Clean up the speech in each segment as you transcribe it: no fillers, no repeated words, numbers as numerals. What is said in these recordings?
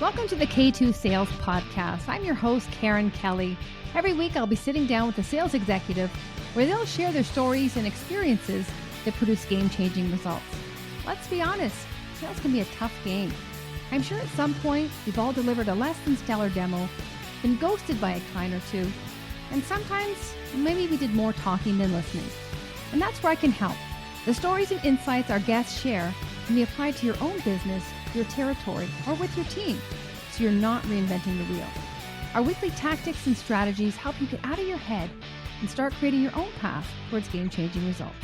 Welcome to the K2 Sales Podcast. I'm your host, Karen Kelly. Every week, I'll be sitting down with a sales executive where they'll share their stories and experiences that produce game-changing results. Let's be honest, sales can be a tough game. I'm sure at some point, we've all delivered a less than stellar demo, been ghosted by a client or two, and sometimes maybe we did more talking than listening. And that's where I can help. The stories and insights our guests share can be applied to your own business, your territory, or with your team, so you're not reinventing the wheel. Our weekly tactics and strategies help you get out of your head and start creating your own path towards game-changing results.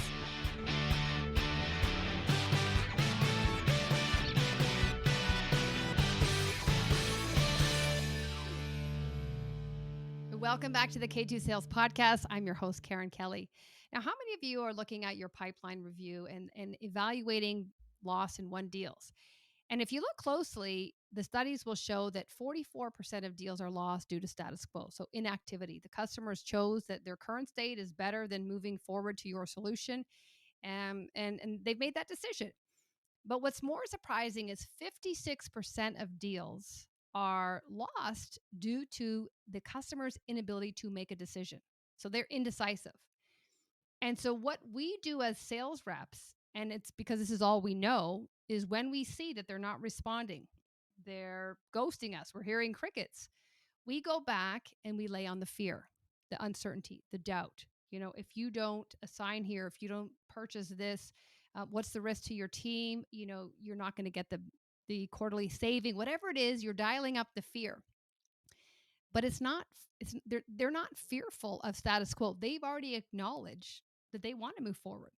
Welcome back to the K2 Sales Podcast. I'm your host, Karen Kelly. Now, how many of you are looking at your pipeline review and evaluating loss and won deals? And if you look closely, the studies will show that 44% of deals are lost due to status quo, so inactivity. The customers chose that their current state is better than moving forward to your solution, and they've made that decision. But what's more surprising is 56% of deals are lost due to the customer's inability to make a decision. So they're indecisive. And so what we do as sales reps, and it's because this is all we know, is when we see that they're not responding, they're ghosting us, we're hearing crickets, we go back and we lay on the fear, the uncertainty, the doubt. If you don't assign here, if you don't purchase this, what's the risk to your team? You're not going to get the quarterly saving, whatever it is, you're dialing up the fear. But they're not fearful of status quo. They've already acknowledged that they want to move forward.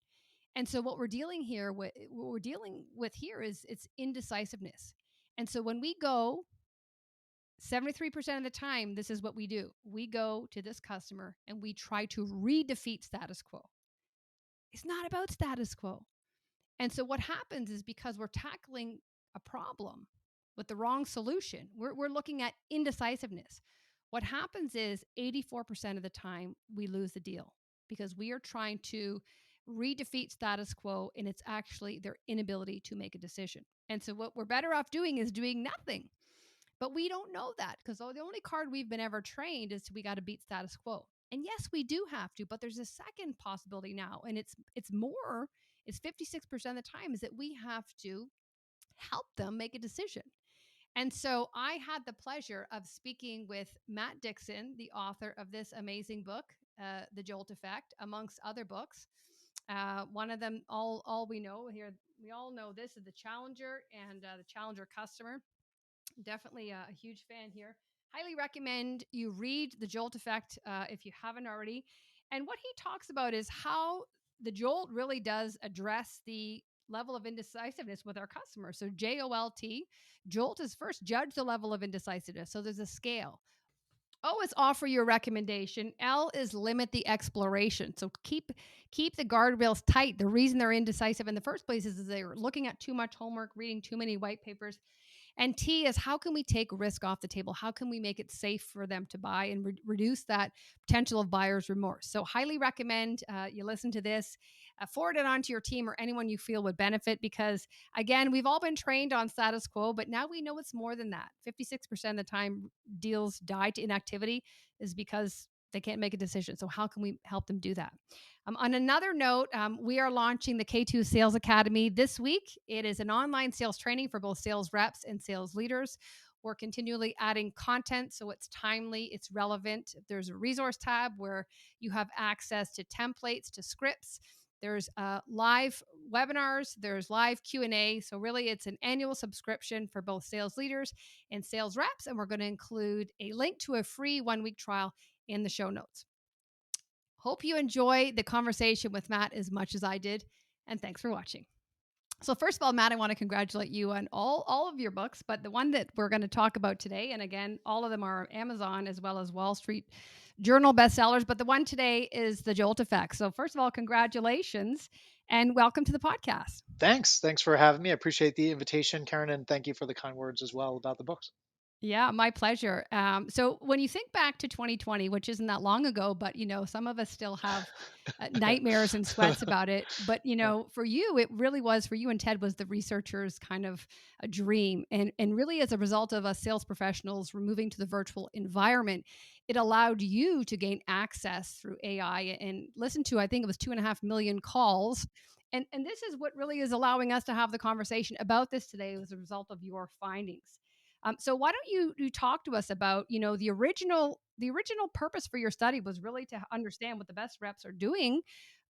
And so what we're dealing with here is it's indecisiveness. And so when we go 73% of the time, this is what we do. We go to this customer and we try to redefeat status quo. It's not about status quo. And so what happens is because we're tackling a problem with the wrong solution, we're looking at indecisiveness. What happens is 84% of the time we lose the deal because we are trying to redefeat status quo, and it's actually their inability to make a decision. And so what we're better off doing is doing nothing. But we don't know that because the only card we've been ever trained is we got to beat status quo. And yes, we do have to, but there's a second possibility now, and it's 56% of the time is that we have to help them make a decision. And so I had the pleasure of speaking with Matt Dixon, the author of this amazing book, The Jolt Effect, amongst other books. One of them, all we know here, we all know this is The Challenger and The Challenger Customer. Definitely a huge fan here. Highly recommend you read The Jolt Effect if you haven't already. And what he talks about is how the Jolt really does address the level of indecisiveness with our customers. So JOLT, Jolt is first judge the level of indecisiveness. So there's a scale. O is offer your recommendation. L is limit the exploration. So keep the guardrails tight. The reason they're indecisive in the first place is they're looking at too much homework, reading too many white papers. And T is how can we take risk off the table? How can we make it safe for them to buy and reduce that potential of buyer's remorse? So highly recommend you listen to this, forward it on to your team or anyone you feel would benefit because, again, we've all been trained on status quo, but now we know it's more than that. 56% of the time deals die to inactivity is because they can't make a decision. So how can we help them do that? On another note, we are launching the K2 Sales Academy this week. It is an online sales training for both sales reps and sales leaders. We're continually adding content, so it's timely, it's relevant. There's a resource tab where you have access to templates, to scripts. There's live webinars, there's live Q&A. So really it's an annual subscription for both sales leaders and sales reps. And we're going to include a link to a free 1-week trial in the show notes. Hope you enjoy the conversation with Matt as much as I did, and thanks for watching. So first of all, Matt, I want to congratulate you on all of your books, but the one that we're going to talk about today, and again, all of them are Amazon as well as Wall Street Journal bestsellers, but the one today is The Jolt Effect. So first of all, congratulations and welcome to the podcast. Thanks for having me. I appreciate the invitation, Karen, and thank you for the kind words as well about the books. Yeah, my pleasure. So when you think back to 2020, which isn't that long ago, but some of us still have nightmares and sweats about it. But Yeah. for you, it really was for you and Ted was the researchers kind of a dream, and really as a result of us sales professionals removing to the virtual environment, it allowed you to gain access through AI and listen to I think it was 2.5 million calls. And this is what really is allowing us to have the conversation about this today as a result of your findings. So why don't you talk to us about the original purpose for your study was really to understand what the best reps are doing,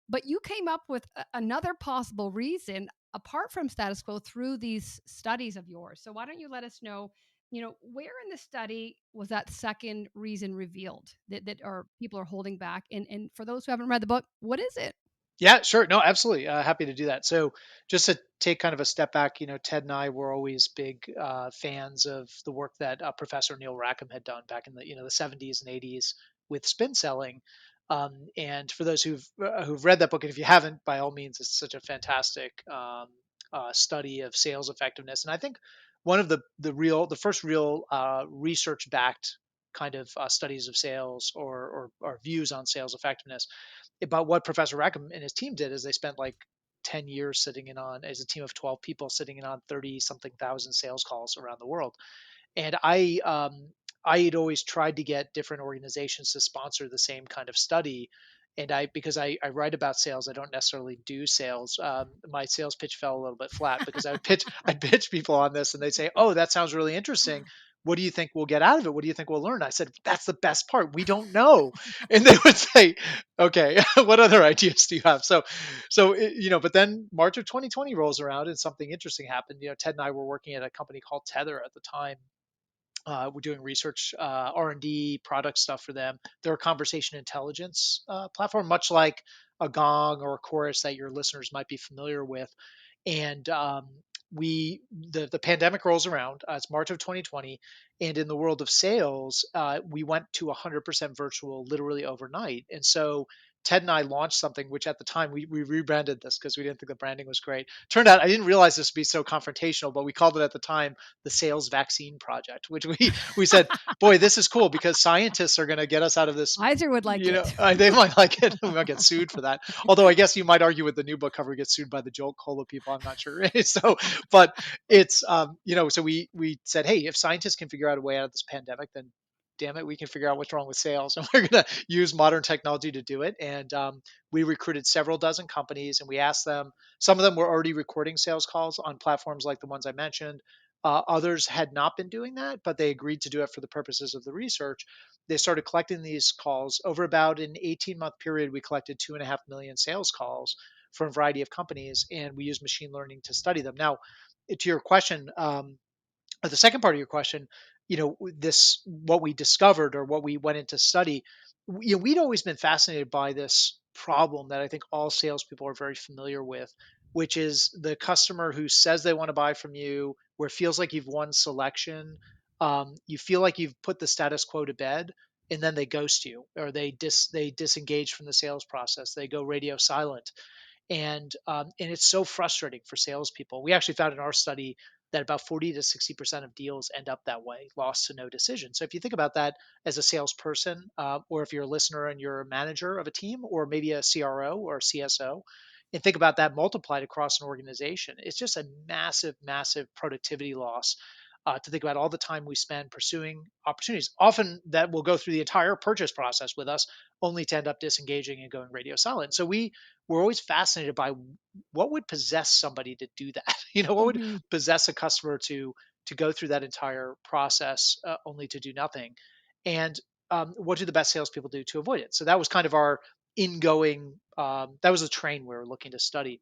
but you came up with another possible reason apart from status quo through these studies of yours. So why don't you let us know, where in the study was that second reason revealed that are people are holding back, and for those who haven't read the book, what is it? Yeah, sure. No, absolutely. Happy to do that. So, just to take kind of a step back, Ted and I were always big fans of the work that Professor Neil Rackham had done back in the 70s and 80s with spin selling. And for those who've read that book, and if you haven't, by all means, it's such a fantastic study of sales effectiveness. And I think one of the first real research backed kind of studies of sales or views on sales effectiveness about what Professor Rackham and his team did is they spent like 10 years sitting in on as a team of 12 people sitting in on 30 something thousand sales calls around the world. And I had always tried to get different organizations to sponsor the same kind of study. And because I write about sales, I don't necessarily do sales. My sales pitch fell a little bit flat because I'd pitch people on this and they'd say, "Oh, that sounds really interesting. What do you think we'll get out of it? What do you think we'll learn?" I said, "That's the best part. We don't know." And they would say, "Okay, what other ideas do you have?" But then March of 2020 rolls around and something interesting happened. Ted and I were working at a company called Tether at the time. We're doing research, R&D, product stuff for them. They're a conversation intelligence platform, much like a Gong or a Chorus that your listeners might be familiar with. And the pandemic rolls around. It's March of 2020, and in the world of sales, we went to 100% virtual literally overnight. And so Ted and I launched something which at the time we rebranded this because we didn't think the branding was great. Turned out I didn't realize this would be so confrontational, but we called it at the time the Sales Vaccine Project, which we said, boy, this is cool because scientists are going to get us out of this. Pfizer would like it. They might like it. We might get sued for that. Although I guess you might argue with the new book cover, we get sued by the Jolt Cola people. I'm not sure. But it's so we said, hey, if scientists can figure out a way out of this pandemic, then damn it, we can figure out what's wrong with sales, and we're going to use modern technology to do it. And we recruited several dozen companies, and we asked them. Some of them were already recording sales calls on platforms like the ones I mentioned. Others had not been doing that, but they agreed to do it for the purposes of the research. They started collecting these calls over about an 18-month period. We collected 2.5 million sales calls from a variety of companies, and we used machine learning to study them. Now, to your question, or the second part of your question, this what we discovered or what we went into study, we'd always been fascinated by this problem that I think all salespeople are very familiar with, which is the customer who says they want to buy from you, where it feels like you've won selection, you feel like you've put the status quo to bed, and then they ghost you or they disengage from the sales process. They go radio silent, and it's so frustrating for salespeople. We actually found in our study that about 40 to 60% of deals end up that way, lost to no decision. So if you think about that as a salesperson, or if you're a listener and you're a manager of a team, or maybe a CRO or a CSO, and think about that multiplied across an organization, it's just a massive, massive productivity loss. To think about all the time we spend pursuing opportunities, often that will go through the entire purchase process with us, only to end up disengaging and going radio silent. So we were always fascinated by what would possess somebody to do that. What would Hmm. possess a customer to go through that entire process, only to do nothing, and what do the best salespeople do to avoid it? So that was kind of our ingoing. That was a train we were looking to study,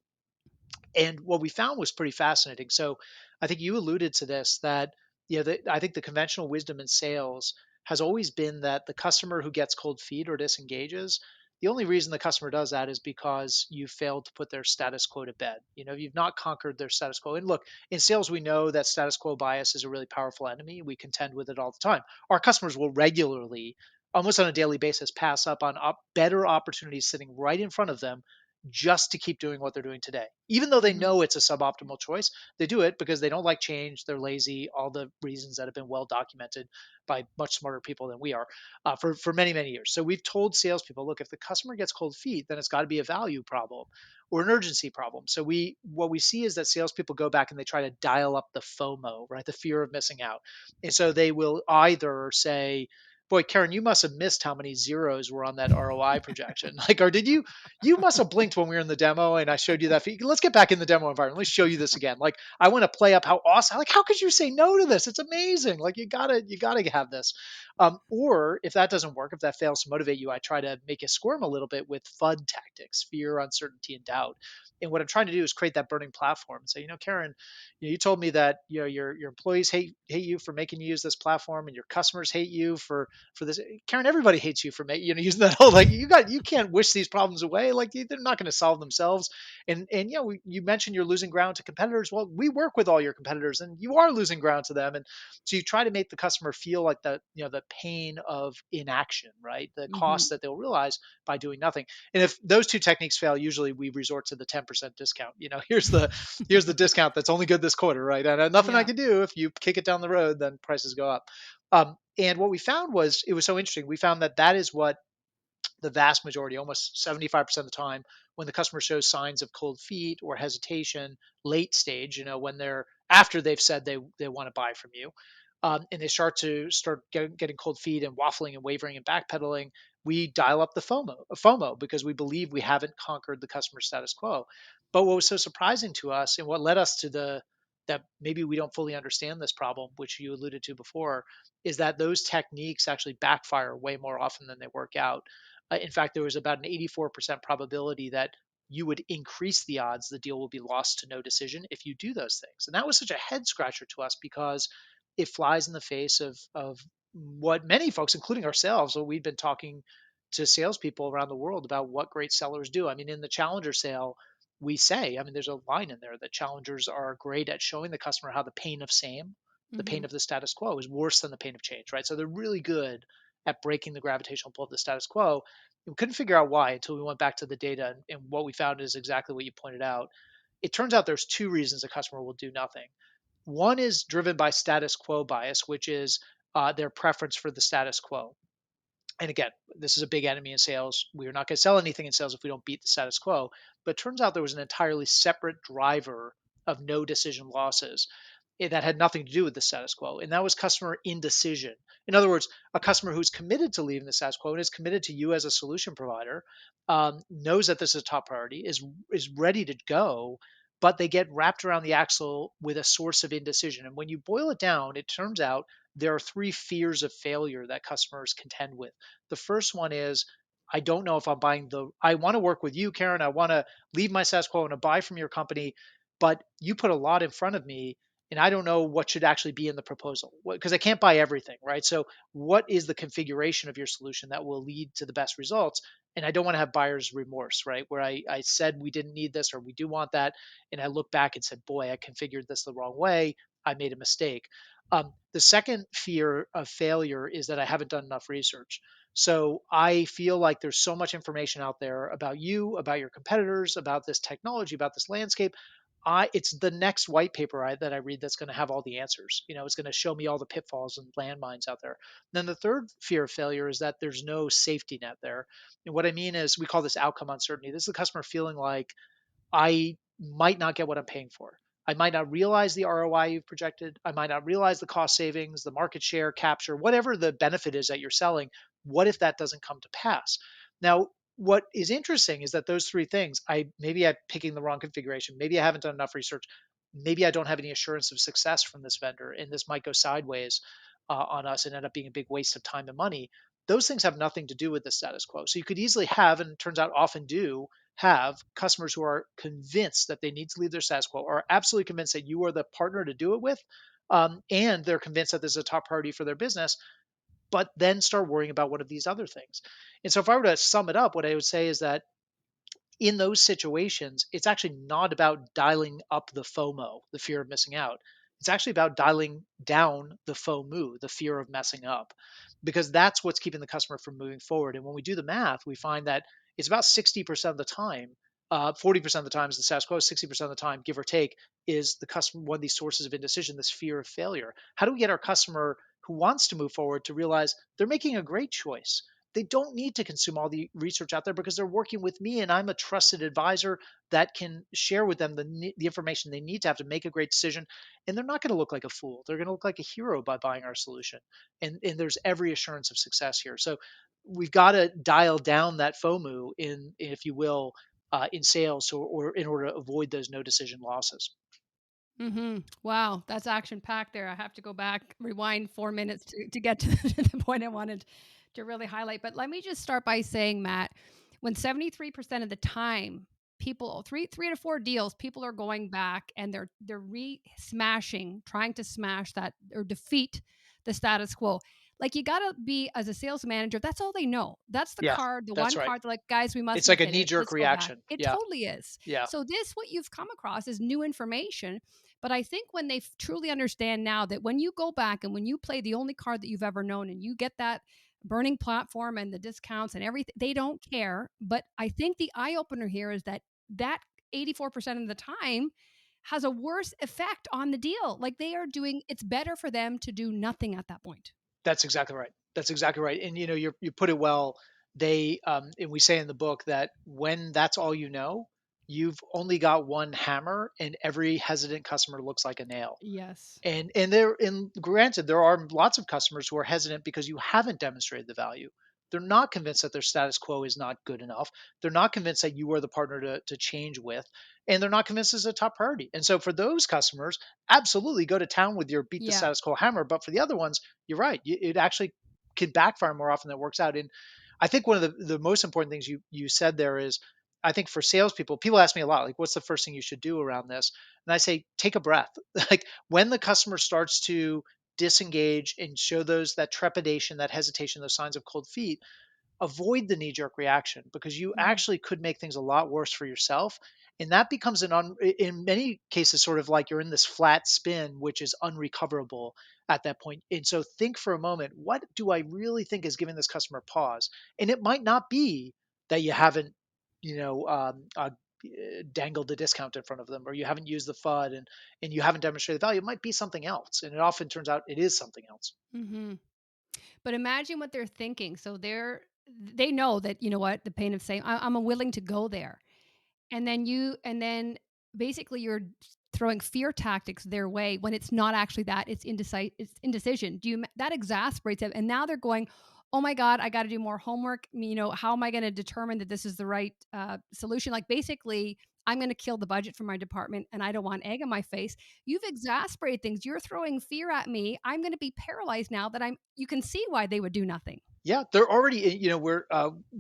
and what we found was pretty fascinating. So I think you alluded to this that I think the conventional wisdom in sales has always been that the customer who gets cold feet or disengages, the only reason the customer does that is because you failed to put their status quo to bed. You've not conquered their status quo. And look, in sales, we know that status quo bias is a really powerful enemy. We contend with it all the time. Our customers will regularly, almost on a daily basis, pass up on better opportunities sitting right in front of them just to keep doing what they're doing today. Even though they Mhm. know it's a suboptimal choice, they do it because they don't like change, they're lazy, all the reasons that have been well documented by much smarter people than we are for many, many years. So we've told salespeople, look, if the customer gets cold feet, then it's got to be a value problem or an urgency problem. So what we see is that salespeople go back and they try to dial up the FOMO, right? The fear of missing out. And so they will either say, boy, Karen, you must have missed how many zeros were on that ROI projection. Like, or did you must have blinked when we were in the demo and I showed you that. Let's get back in the demo environment. Let's show you this again. Like, I want to play up how awesome, like, how could you say no to this? It's amazing. Like, you gotta have this. Or if that doesn't work, if that fails to motivate you, I try to make you squirm a little bit with FUD tactics, fear, uncertainty, and doubt. And what I'm trying to do is create that burning platform and say, Karen, you told me that your employees hate you for making you use this platform, and your customers hate you for this. Karen, everybody hates you for using that whole, like, you can't wish these problems away. Like, they're not going to solve themselves. And you mentioned you're losing ground to competitors. Well, we work with all your competitors, and you are losing ground to them. And so you try to make the customer feel like the pain of inaction, right? The cost Mhm. that they'll realize by doing nothing. And if those two techniques fail, usually we resort to the 10% discount. Here's the discount that's only good this quarter, right? And nothing I Yeah. can do. If you kick it down the road, then prices go up. And what we found was, it was so interesting. We found that is what the vast majority, almost 75% of the time, when the customer shows signs of cold feet or hesitation, late stage, when they're after they've said they want to buy from you, and they start getting cold feet and waffling and wavering and backpedaling, we dial up the FOMO, because we believe we haven't conquered the customer status quo. But what was so surprising to us, and what led us to the that maybe we don't fully understand this problem, which you alluded to before, is that those techniques actually backfire way more often than they work out. In fact, there was about an 84% probability that you would increase the odds the deal will be lost to no decision if you do those things. And that was such a head scratcher to us, because it flies in the face of what many folks, including ourselves, what we've been talking to salespeople around the world about what great sellers do. I mean, in the Challenger sale, we say, I mean, there's a line in there that challengers are great at showing the customer how the pain Mhm. of the status quo is worse than the pain of change, right? So they're really good at breaking the gravitational pull of the status quo. We couldn't figure out why until we went back to the data. And what we found is exactly what you pointed out. It turns out there's two reasons a customer will do nothing. One is driven by status quo bias, which is their preference for the status quo. And again, this is a big enemy in sales. We are not going to sell anything in sales if we don't beat the status quo. But it turns out there was an entirely separate driver of no decision losses that had nothing to do with the status quo, and that was customer indecision. In other words, a customer who's committed to leaving the status quo and is committed to you as a solution provider, knows that this is a top priority, is ready to go, but they get wrapped around the axle with a source of indecision. And when you boil it down, it turns out there are three fears of failure that customers contend with. The first one is, I don't know if I'm buying I want to work with you, Karen. I want to leave my status quo and to buy from your company, but you put a lot in front of me and I don't know what should actually be in the proposal because I can't buy everything, right? So, what is the configuration of your solution that will lead to the best results? And I don't want to have buyer's remorse, right? Where I said we didn't need this or we do want that. And I look back and said, boy, I configured this the wrong way. I made a mistake. The second fear of failure is that I haven't done enough research. So I feel like there's so much information out there about you, about your competitors, about this technology, about this landscape. It's the next white paper that I read that's going to have all the answers. It's going to show me all the pitfalls and landmines out there. Then the third fear of failure is that there's no safety net there. And what I mean is, we call this outcome uncertainty. This is the customer feeling like, I might not get what I'm paying for. I might not realize the ROI you've projected. I might not realize the cost savings, the market share capture, whatever the benefit is that you're selling. What if that doesn't come to pass? Now, what is interesting is that those three things, maybe I'm picking the wrong configuration. Maybe I haven't done enough research. Maybe I don't have any assurance of success from this vendor, and this might go sideways on us and end up being a big waste of time and money. Those things have nothing to do with the status quo. So you could easily have, and it turns out often do, have customers who are convinced that they need to leave their status quo, or absolutely convinced that you are the partner to do it with, and they're convinced that this is a top priority for their business, but then start worrying about one of these other things. And so, if I were to sum it up, what I would say is that in those situations, it's actually not about dialing up the FOMO, the fear of missing out. It's actually about dialing down the FOMU, the fear of messing up, because that's what's keeping the customer from moving forward. And when we do the math, we find that it's about 60% of the time 40% of the time is the status quo, 60% of the time, give or take, is the customer one of these sources of indecision, this fear of failure. How do we get our customer who wants to move forward to realize they're making a great choice? They don't need to consume all the research out there because they're working with me and I'm a trusted advisor that can share with them the information they need to have to make a great decision. And they're not going to look like a fool. They're going to look like a hero by buying our solution. And there's every assurance of success here. So we've got to dial down that FOMU if you will, in sales or in order to avoid those no decision losses. Wow, that's action packed there. I have to go back, rewind 4 minutes to get to the point I wanted to really highlight. But let me just start by saying, Matt, when 73% of the time people three to four deals, people are going back and they're smashing, trying to smash that or defeat the status quo. Like you gotta be as a sales manager, that's all they know. That's the Yeah, card, the that's one right. card, they're like, guys, we It's mustn't like a hit knee it. jerk Let's go back. reaction. It Yeah, totally is. yeah. So this what you've come across is new information. But I think when they truly understand now that when you go back and when you play the only card that you've ever known and you get that burning platform and the discounts and everything, they don't care. But I think the eye opener here is that 84% of the time has a worse effect on the deal. Like they are doing, it's better for them to do nothing at that point. That's exactly right. That's exactly right. And you put it well. And we say in the book that when that's all you know, you've only got one hammer, and every hesitant customer looks like a nail. Yes. And granted, there are lots of customers who are hesitant because you haven't demonstrated the value. They're not convinced that their status quo is not good enough. They're not convinced that you are the partner to change with, and they're not convinced it's a top priority. And so for those customers, absolutely go to town with your beat the Yeah. status quo hammer. But for the other ones, you're right. It actually can backfire more often than it works out. And I think one of the most important things you said there is, I think for salespeople, people ask me a lot, like, what's the first thing you should do around this? And I say, take a breath. Like when the customer starts to disengage and show those that trepidation, that hesitation, those signs of cold feet, avoid the knee jerk reaction because you Mhm. actually could make things a lot worse for yourself. And that becomes in many cases, sort of like you're in this flat spin, which is unrecoverable at that point. And so think for a moment, what do I really think is giving this customer pause? And it might not be that you haven't, you know, dangled a discount in front of them, or you haven't used the FUD and you haven't demonstrated value. It might be something else. And it often turns out it is something else. Mhm. But imagine what they're thinking. So they know that, you know what, the pain of saying, I'm willing to go there. And then basically you're throwing fear tactics their way when it's not actually that. It's indecision. That exasperates them. And now they're going, oh my God, I got to do more homework. You know, how am I going to determine that this is the right solution? Like basically, I'm going to kill the budget for my department and I don't want egg on my face. You've exasperated things. You're throwing fear at me. I'm going to be paralyzed now that you can see why they would do nothing. Yeah, they're already, we're,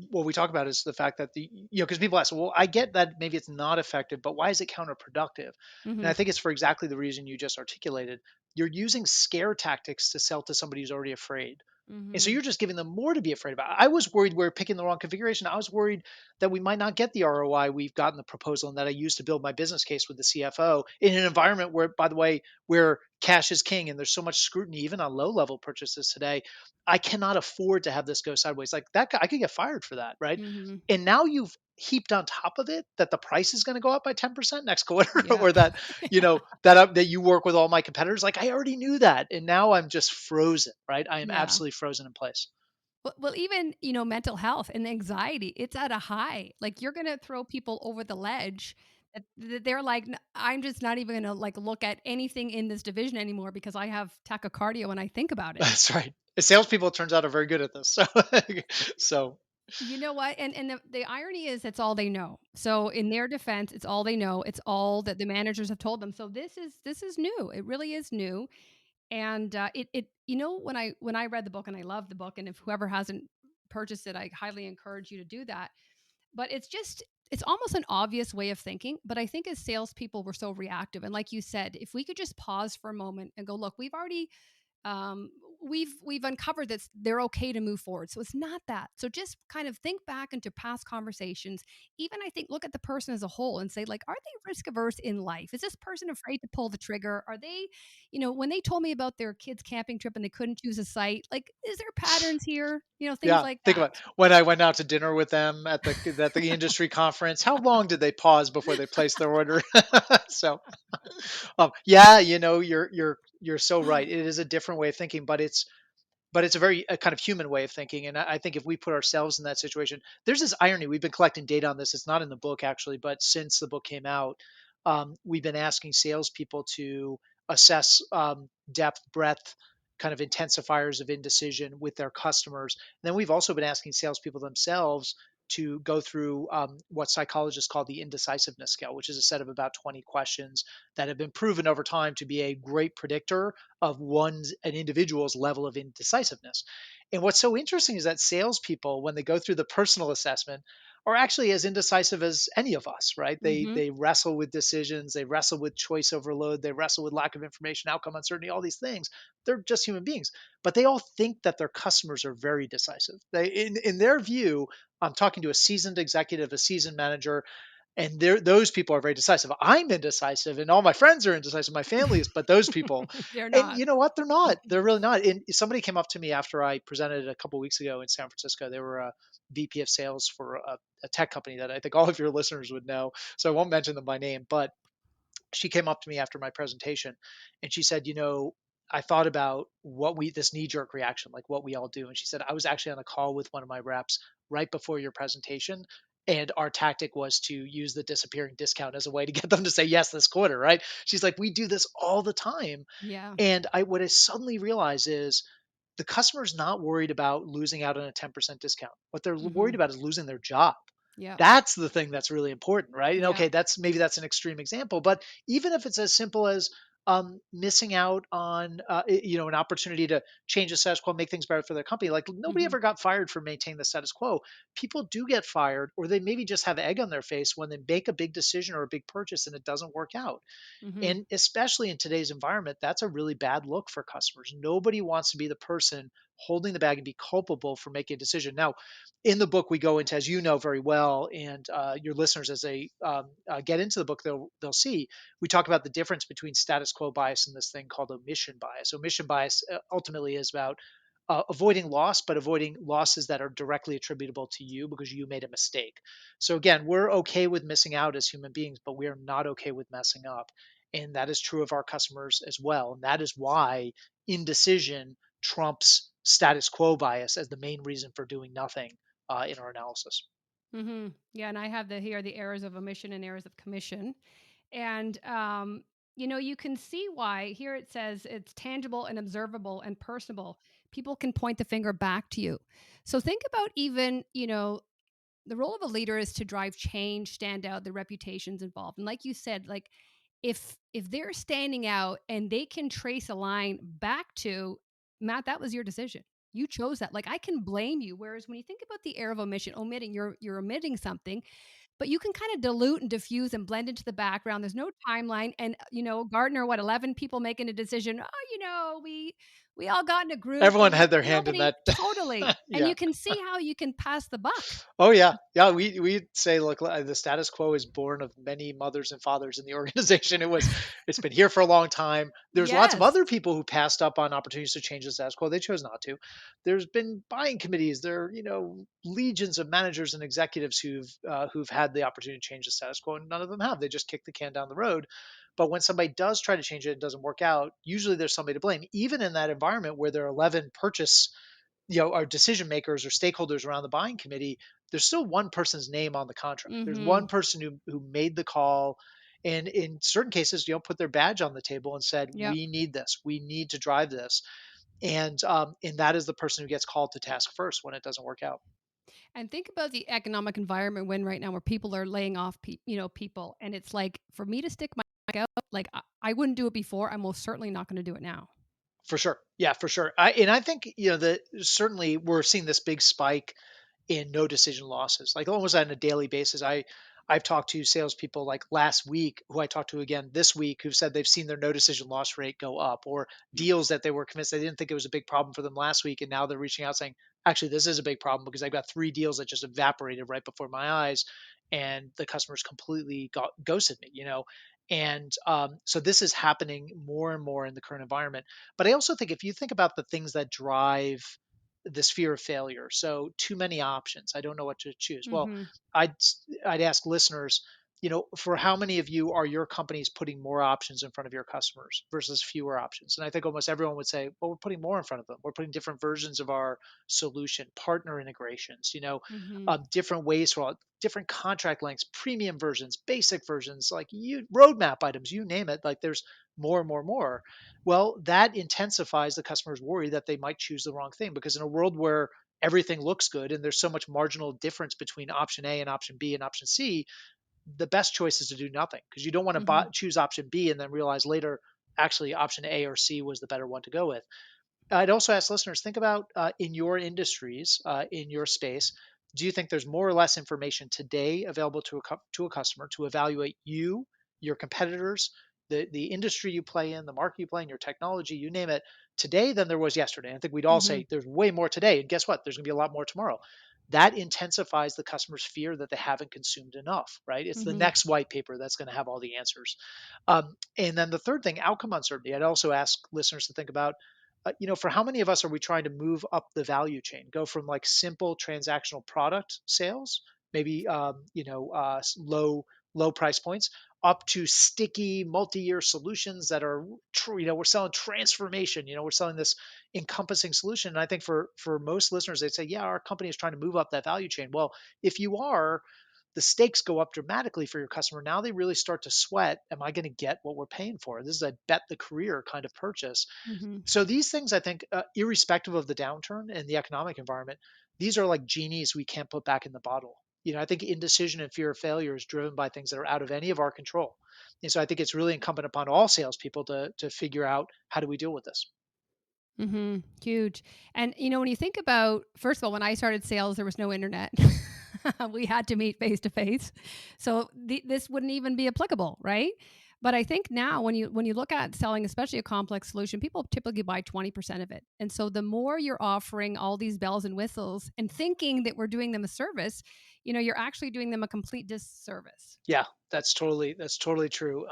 what we talk about is the fact that because people ask, well, I get that maybe it's not effective, but why is it counterproductive? And I Hmm. think it's for exactly the reason you just articulated. You're using scare tactics to sell to somebody who's already afraid. And so Hmm. you're just giving them more to be afraid about. I was worried we are picking the wrong configuration. I was worried that we might not get the ROI we've got in the proposal and that I used to build my business case with the CFO in an environment where, by the way, where cash is king and there's so much scrutiny, even on low level purchases today. I cannot afford to have this go sideways. Like that, I could get fired for that, right? Hmm. And now you've heaped on top of it that the price is going to go up by 10% next quarter, Yeah. or that Yeah. that you work with all my competitors. Like I already knew that, and now I'm just frozen, right? I am Yeah. absolutely frozen in place. Well, even, mental health and anxiety, it's at a high. Like you're going to throw people over the ledge. That they're like, I'm just not even going to like look at anything in this division anymore because I have tachycardia when I think about it. That's right. Salespeople, it turns out, are very good at this. So, so You know what? And the irony is that's all they know. So in their defense, it's all they know. It's all that the managers have told them. So this is new. It really is new. And when I read the book and I love the book, and if whoever hasn't purchased it, I highly encourage you to do that. But it's almost an obvious way of thinking. But I think as salespeople, we're so reactive. And like you said, if we could just pause for a moment and go, look, we've already um, we've uncovered that they're okay to move forward. So it's not that. So just kind of think back into past conversations. Even I think look at the person as a whole and say like, are they risk averse in life? Is this person afraid to pull the trigger? Are they, when they told me about their kids' camping trip and they couldn't choose a site, like, is there patterns here? Things Yeah, like think that. about when I went out to dinner with them at the industry conference. How long did they pause before they placed their order? So, yeah, you're so right. It is a different way of thinking, but it's a very a kind of human way of thinking. And I think if we put ourselves in that situation, there's this irony. We've been collecting data on this. It's not in the book actually, but since the book came out, we've been asking salespeople to assess depth, breadth, kind of intensifiers of indecision with their customers. And then we've also been asking salespeople themselves to go through what psychologists call the indecisiveness scale, which is a set of about 20 questions that have been proven over time to be a great predictor of an individual's level of indecisiveness. And what's so interesting is that salespeople, when they go through the personal assessment, are actually as indecisive as any of us, right? Mhm. They wrestle with decisions, they wrestle with choice overload, they wrestle with lack of information, outcome uncertainty, all these things. They're just human beings, but they all think that their customers are very decisive. They, in their view, I'm talking to a seasoned executive, a seasoned manager, and those people are very decisive. I'm indecisive, and all my friends are indecisive. My family is, but those people, They're and not. you know what? They're not. They're really not. And somebody came up to me after I presented a couple weeks ago in San Francisco. They were a VP of sales for a tech company that I think all of your listeners would know. So I won't mention them by name, but she came up to me after my presentation and she said, I thought about this knee jerk reaction, like what we all do. And she said, I was actually on a call with one of my reps right before your presentation. And our tactic was to use the disappearing discount as a way to get them to say yes this quarter, right? She's like, we do this all the time. Yeah. And what I suddenly realize is the customer's not worried about losing out on a 10% discount. What they're worried Mhm. about is losing their job. Yep. That's the thing that's really important, right? And Yep. okay, that's an extreme example, but even if it's as simple as missing out on an opportunity to change the status quo, make things better for their company. Like nobody Mhm. ever got fired for maintaining the status quo. People do get fired, or they maybe just have egg on their face when they make a big decision or a big purchase and it doesn't work out. Mhm. And especially in today's environment, that's a really bad look for customers. Nobody wants to be the person holding the bag and be culpable for making a decision. Now, in the book, we go into, as you know very well, and your listeners, as they get into the book, they'll see we talk about the difference between status quo bias and this thing called omission bias. Omission bias ultimately is about avoiding loss, but avoiding losses that are directly attributable to you because you made a mistake. So again, we're okay with missing out as human beings, but we are not okay with messing up. And that is true of our customers as well. And that is why indecision trumps status quo bias as the main reason for doing nothing in our analysis. Mhm. Yeah, and I have the errors of omission and errors of commission. And you can see why here it says it's tangible and observable and personable. People can point the finger back to you. So think about even, the role of a leader is to drive change, stand out, the reputations involved. And like you said, like if they're standing out and they can trace a line back to Matt, that was your decision. You chose that. Like I can blame you. Whereas when you think about the air of omission, omitting, you're omitting something, but you can kind of dilute and diffuse and blend into the background. There's no timeline. And Gardner, what, 11 people making a decision? Oh, we all got in a group Everyone and had their hand in nobody that. totally. And Yeah. you can see how you can pass the buck. Oh yeah, yeah. We say look, the status quo is born of many mothers and fathers in the organization. It's been here for a long time. There's lots of Yes. other people who passed up on opportunities to change the status quo. They chose not to. There's been buying committees. There are legions of managers and executives who've had the opportunity to change the status quo, and none of them have. They just kick the can down the road. But when somebody does try to change it, it doesn't work out. Usually, there's somebody to blame. Even in that environment where there are 11 our decision makers or stakeholders around the buying committee, there's still one person's name on the contract. There's one Mhm. person who made the call, and in certain cases, put their badge on the table and said, Yep. "We need this. We need to drive this." And that is the person who gets called to task first when it doesn't work out. And think about the economic environment we're in right now where people are laying off people, and it's like for me to stick my neck out, like I wouldn't do it before. I'm most certainly not going to do it now. For sure, yeah, for sure. I think that certainly we're seeing this big spike in no decision losses, like almost on a daily basis. I've talked to salespeople like last week who I talked to again this week who've said they've seen their no decision loss rate go up, or deals that they were convinced they didn't think it was a big problem for them last week. And now they're reaching out saying, actually, this is a big problem because I've got three deals that just evaporated right before my eyes. And the customers completely ghosted me, And so this is happening more and more in the current environment. But I also think if you think about the things that drive this fear of failure, so too many options, I don't know what to choose. Well, Mm-hmm. I'd I'd ask listeners, for how many of you are your companies putting more options in front of your customers versus fewer options? And I think almost everyone would say, well, we're putting more in front of them. We're putting different versions of our solution, partner integrations, Mm-hmm. different ways for all, different contract lengths, premium versions, basic versions, like you roadmap items, you name it. Like there's more and more and more. Well, that intensifies the customer's worry that they might choose the wrong thing, because in a world where everything looks good and there's so much marginal difference between option A and option B and option C, the best choice is to do nothing, because you don't want to Mm-hmm. choose option B and then realize later actually option A or C was the better one to go with. I'd also ask listeners, think about in your industries, in your space, do you think there's more or less information today available to to a customer to evaluate you, your competitors, the industry you play in, the market you play in, your technology, you name it, today than there was yesterday? I think we'd all Mm-hmm. say there's way more today, and guess what? There's going to be a lot more tomorrow. That intensifies the customer's fear that they haven't consumed enough, right? It's the Mm-hmm. next white paper that's going to have all the answers. And then the third thing, outcome uncertainty. I'd also ask listeners to think about, for how many of us are we trying to move up the value chain, go from like simple transactional product sales, maybe low price points, up to sticky multi-year solutions that are true. We're selling transformation. We're selling this encompassing solution. And I think for most listeners, they'd say, yeah, our company is trying to move up that value chain. Well, if you are, the stakes go up dramatically for your customer. Now they really start to sweat. Am I going to get what we're paying for? This is a bet the career kind of purchase. Mm-hmm. So these things, I think, irrespective of the downturn and the economic environment, these are like genies we can't put back in the bottle. I think indecision and fear of failure is driven by things that are out of any of our control. And so I think it's really incumbent upon all salespeople to figure out, how do we deal with this? Mm-hmm. Huge. And when you think about, first of all, when I started sales, there was no internet. We had to meet face to face, so this wouldn't even be applicable, right? But I think now, when you look at selling, especially a complex solution, people typically buy 20% of it. And so the more you're offering all these bells and whistles and thinking that we're doing them a service, you're actually doing them a complete disservice. Yeah, that's totally true.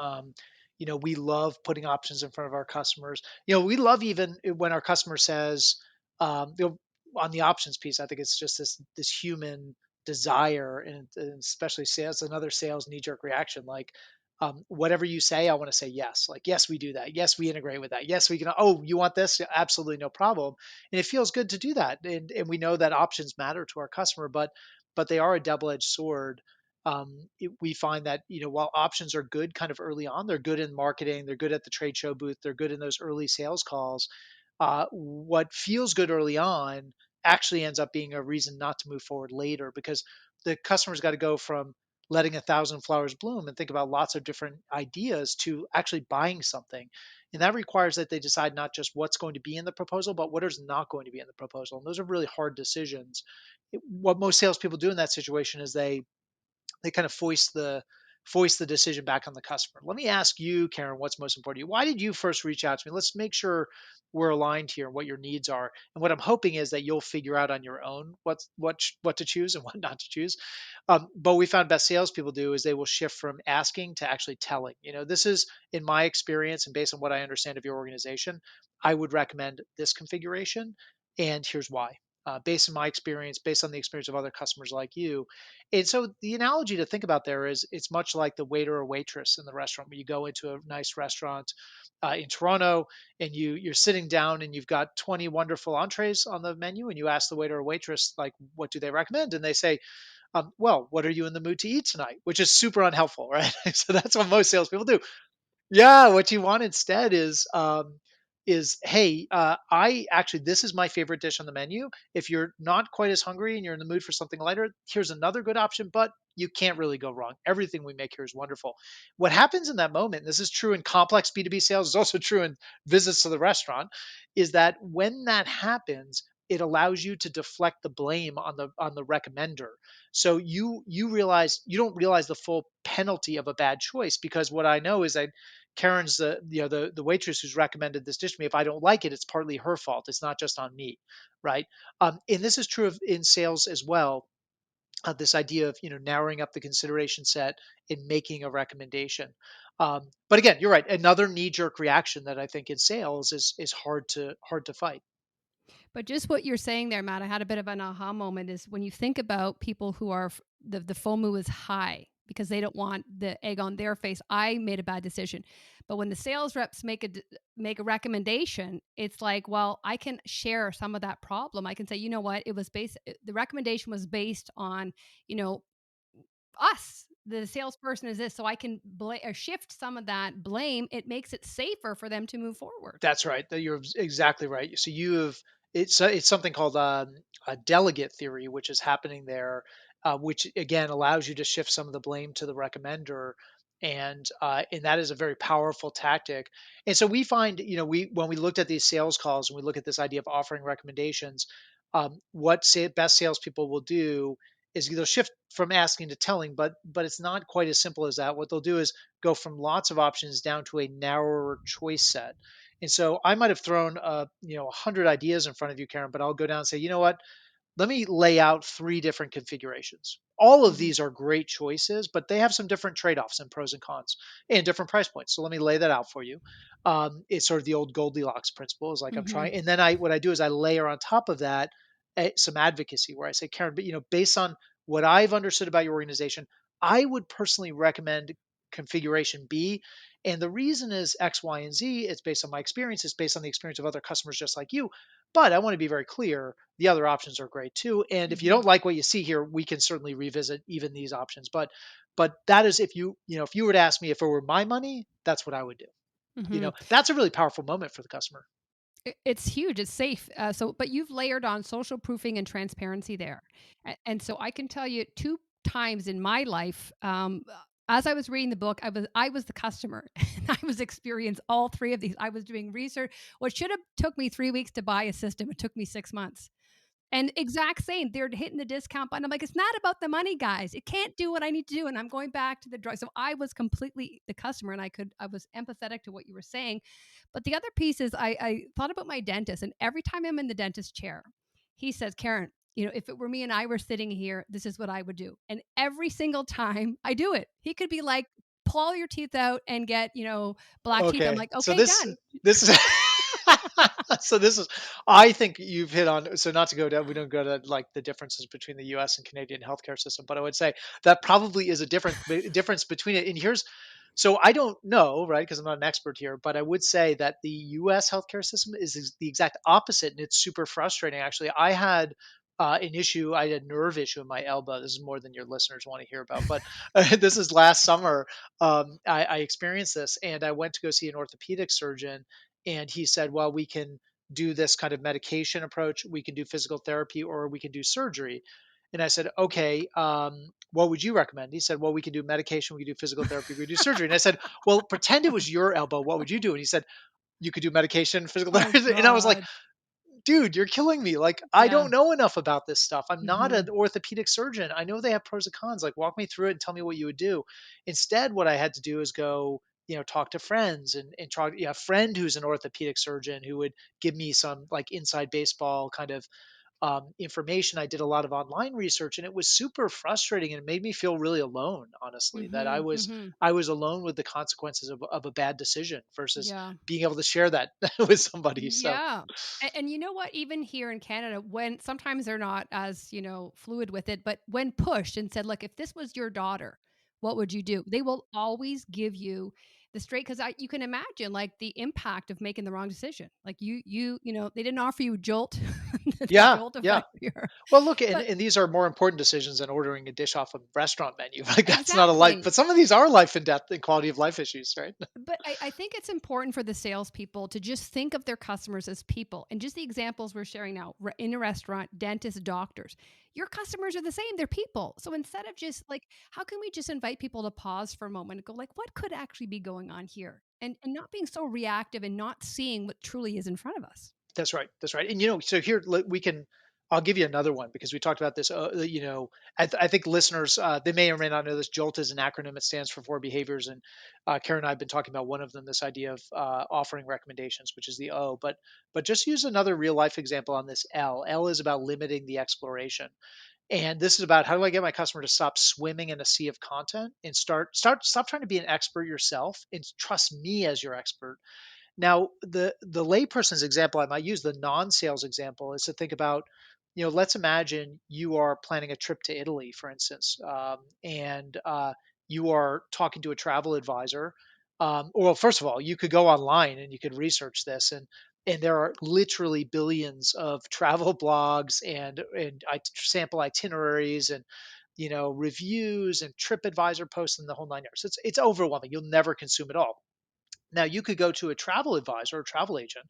We love putting options in front of our customers. We love even when our customer says, on the options piece. I think it's just this human desire, and especially sales, another sales knee jerk reaction. Like, whatever you say, I want to say yes. Like, yes, we do that. Yes, we integrate with that. Yes, we can. Oh, you want this? Yeah, absolutely, no problem. And it feels good to do that. And we know that options matter to our customer, but they are a double edged sword. We find that, while options are good kind of early on, they're good in marketing, they're good at the trade show booth, they're good in those early sales calls. What feels good early on actually ends up being a reason not to move forward later, because the customer's got to go from letting a thousand flowers bloom and think about lots of different ideas to actually buying something. And that requires that they decide not just what's going to be in the proposal, but what is not going to be in the proposal. And those are really hard decisions. What most salespeople do in that situation is they kind of foist the decision back on the customer. Let me ask you, Karen, what's most important to you? Why did you first reach out to me? Let's make sure we're aligned here and what your needs are. And what I'm hoping is that you'll figure out on your own what to choose and what not to choose. But we found best salespeople do is they will shift from asking to actually telling. This is in my experience and based on what I understand of your organization, I would recommend this configuration, and here's why. Based on my experience, based on the experience of other customers like you. And so the analogy to think about there is it's much like the waiter or waitress in the restaurant. When you go into a nice restaurant in Toronto and you're sitting down and you've got 20 wonderful entrees on the menu, and you ask the waiter or waitress, like, what do they recommend? And they say, well, what are you in the mood to eat tonight? Which is super unhelpful, right? So that's what most salespeople do. Yeah, what you want instead is, hey, I actually, this is my favorite dish on the menu. If you're not quite as hungry and you're in the mood for something lighter, here's another good option, but you can't really go wrong. Everything we make here is wonderful. What happens in that moment, and this is true in complex B2B sales, is also true in visits to the restaurant, is that when that happens, it allows you to deflect the blame on the recommender. So you don't realize the full penalty of a bad choice, because what I know is that Karen's the waitress who's recommended this dish to me. If I don't like it, it's partly her fault. It's not just on me, right? And this is true of in sales as well. This idea of narrowing up the consideration set in making a recommendation. But again, you're right. Another knee jerk reaction that I think in sales is hard to fight. But just what you're saying there, Matt, I had a bit of an aha moment is when you think about people who are the FOMO is high because they don't want the egg on their face. I made a bad decision. But when the sales reps make a recommendation, it's like, well, I can share some of that problem. I can say, you know what, the recommendation was based on, you know, us. The salesperson is this, so I can or shift some of that blame. It makes it safer for them to move forward. That's right. You're exactly right. So you have it's something called a delegate theory, which is happening there, which again allows you to shift some of the blame to the recommender, and that is a very powerful tactic. And so we find, we when we looked at these sales calls and we look at this idea of offering recommendations, best salespeople will do is they'll shift from asking to telling, but it's not quite as simple as that. What they'll do is go from lots of options down to a narrower choice set. And so I might have thrown 100 ideas in front of you, Karen, but I'll go down and say, you know what? Let me lay out three different configurations. All of Mhm. these are great choices, but they have some different trade-offs and pros and cons and different price points. So let me lay that out for you. It's sort of the old Goldilocks principle. Is like I'm Mhm. trying, and then I what I do is I layer on top of that some advocacy where I say, Karen, but based on what I've understood about your organization, I would personally recommend configuration B. And the reason is X, Y, and Z. It's based on my experience. It's based on the experience of other customers just like you. But I want to be very clear, the other options are great too. And if you Mhm. don't like what you see here, we can certainly revisit even these options. But that is if if you were to ask me if it were my money, that's what I would do. Mhm. That's a really powerful moment for the customer. It's huge. It's safe. But you've layered on social proofing and transparency there, and so I can tell you two times in my life. As I was reading the book, I was the customer, and I was experienced all three of these. I was doing research. What should have took me 3 weeks to buy a system, it took me 6 months. And exact same, they're hitting the discount button. I'm like, it's not about the money, guys. It can't do what I need to do. And I'm going back to the drug. So I was completely the customer, and I was empathetic to what you were saying. But the other piece is I thought about my dentist, and every time I'm in the dentist chair, he says, Karen, if it were me and I were sitting here, this is what I would do. And every single time I do it, he could be like, pull all your teeth out and get, black teeth. I'm Okay. like, So okay, this done. this is so this is I think you've hit on, so not to go down, we don't go to like the differences between the US and Canadian healthcare system, but I would say that probably is a difference between it. And here's so I don't know, right? Because I'm not an expert here, but I would say that the US healthcare system is the exact opposite, and it's super frustrating. Actually, I had I had a nerve issue in my elbow. This is more than your listeners want to hear about, but this is last summer. I experienced this, and I went to go see an orthopedic surgeon, and he said, "Well, we can do this kind of medication approach. We can do physical therapy, or we can do surgery." And I said, "Okay, what would you recommend?" He said, "Well, we can do medication, we can do physical therapy, we can do surgery." And I said, "Well, pretend it was your elbow. What would you do?" And he said, "You could do medication, physical Oh therapy." And I was like, God. dude, you're killing me. Like, I Yeah. don't know enough about this stuff. I'm not Hmm. an orthopedic surgeon. I know they have pros and cons. Like, walk me through it and tell me what you would do. Instead, what I had to do is go, talk to friends and try, a friend who's an orthopedic surgeon who would give me some like inside baseball kind of information. I did a lot of online research, and it was super frustrating, and it made me feel really alone, honestly, that Hmm. Hmm. I was alone with the consequences of a bad decision versus Yeah. being able to share that with somebody. So Yeah. And you know what? Even here in Canada, when sometimes they're not as, fluid with it, but when pushed and said, look, if this was your daughter, what would you do? They will always give you the straight because you can imagine like the impact of making the wrong decision. Like they didn't offer you Jolt, the yeah, Jolt yeah. effect here. Well, look, and, But and these are more important decisions than ordering a dish off a restaurant menu. Like that's not a life, exactly. but some of these are life and death and quality of life issues, right? But I think it's important for the salespeople to just think of their customers as people. And just the examples we're sharing now in a restaurant, dentists, doctors, your customers are the same. They're people. So instead of just like, how can we just invite people to pause for a moment and go, like, what could actually be going on here? And not being so reactive and not seeing what truly is in front of us. That's right. That's right. And so here we can. I'll give you another one because we talked about this. I think listeners they may or may not know this. Jolt is an acronym. It stands for four behaviors, and Karen and I have been talking about one of them. This idea of offering recommendations, which is the O. But just use another real life example on this L. L is about limiting the exploration, and this is about how do I get my customer to stop swimming in a sea of content and stop trying to be an expert yourself and trust me as your expert. Now, the layperson's example I might use, the non-sales example, is to think about, let's imagine you are planning a trip to Italy, for instance, and you are talking to a travel advisor. Well, first of all, you could go online and you could research this, and there are literally billions of travel blogs and sample itineraries and reviews and TripAdvisor posts and the whole nine yards. It's overwhelming. You'll never consume it all. Now, you could go to a travel advisor or travel agent,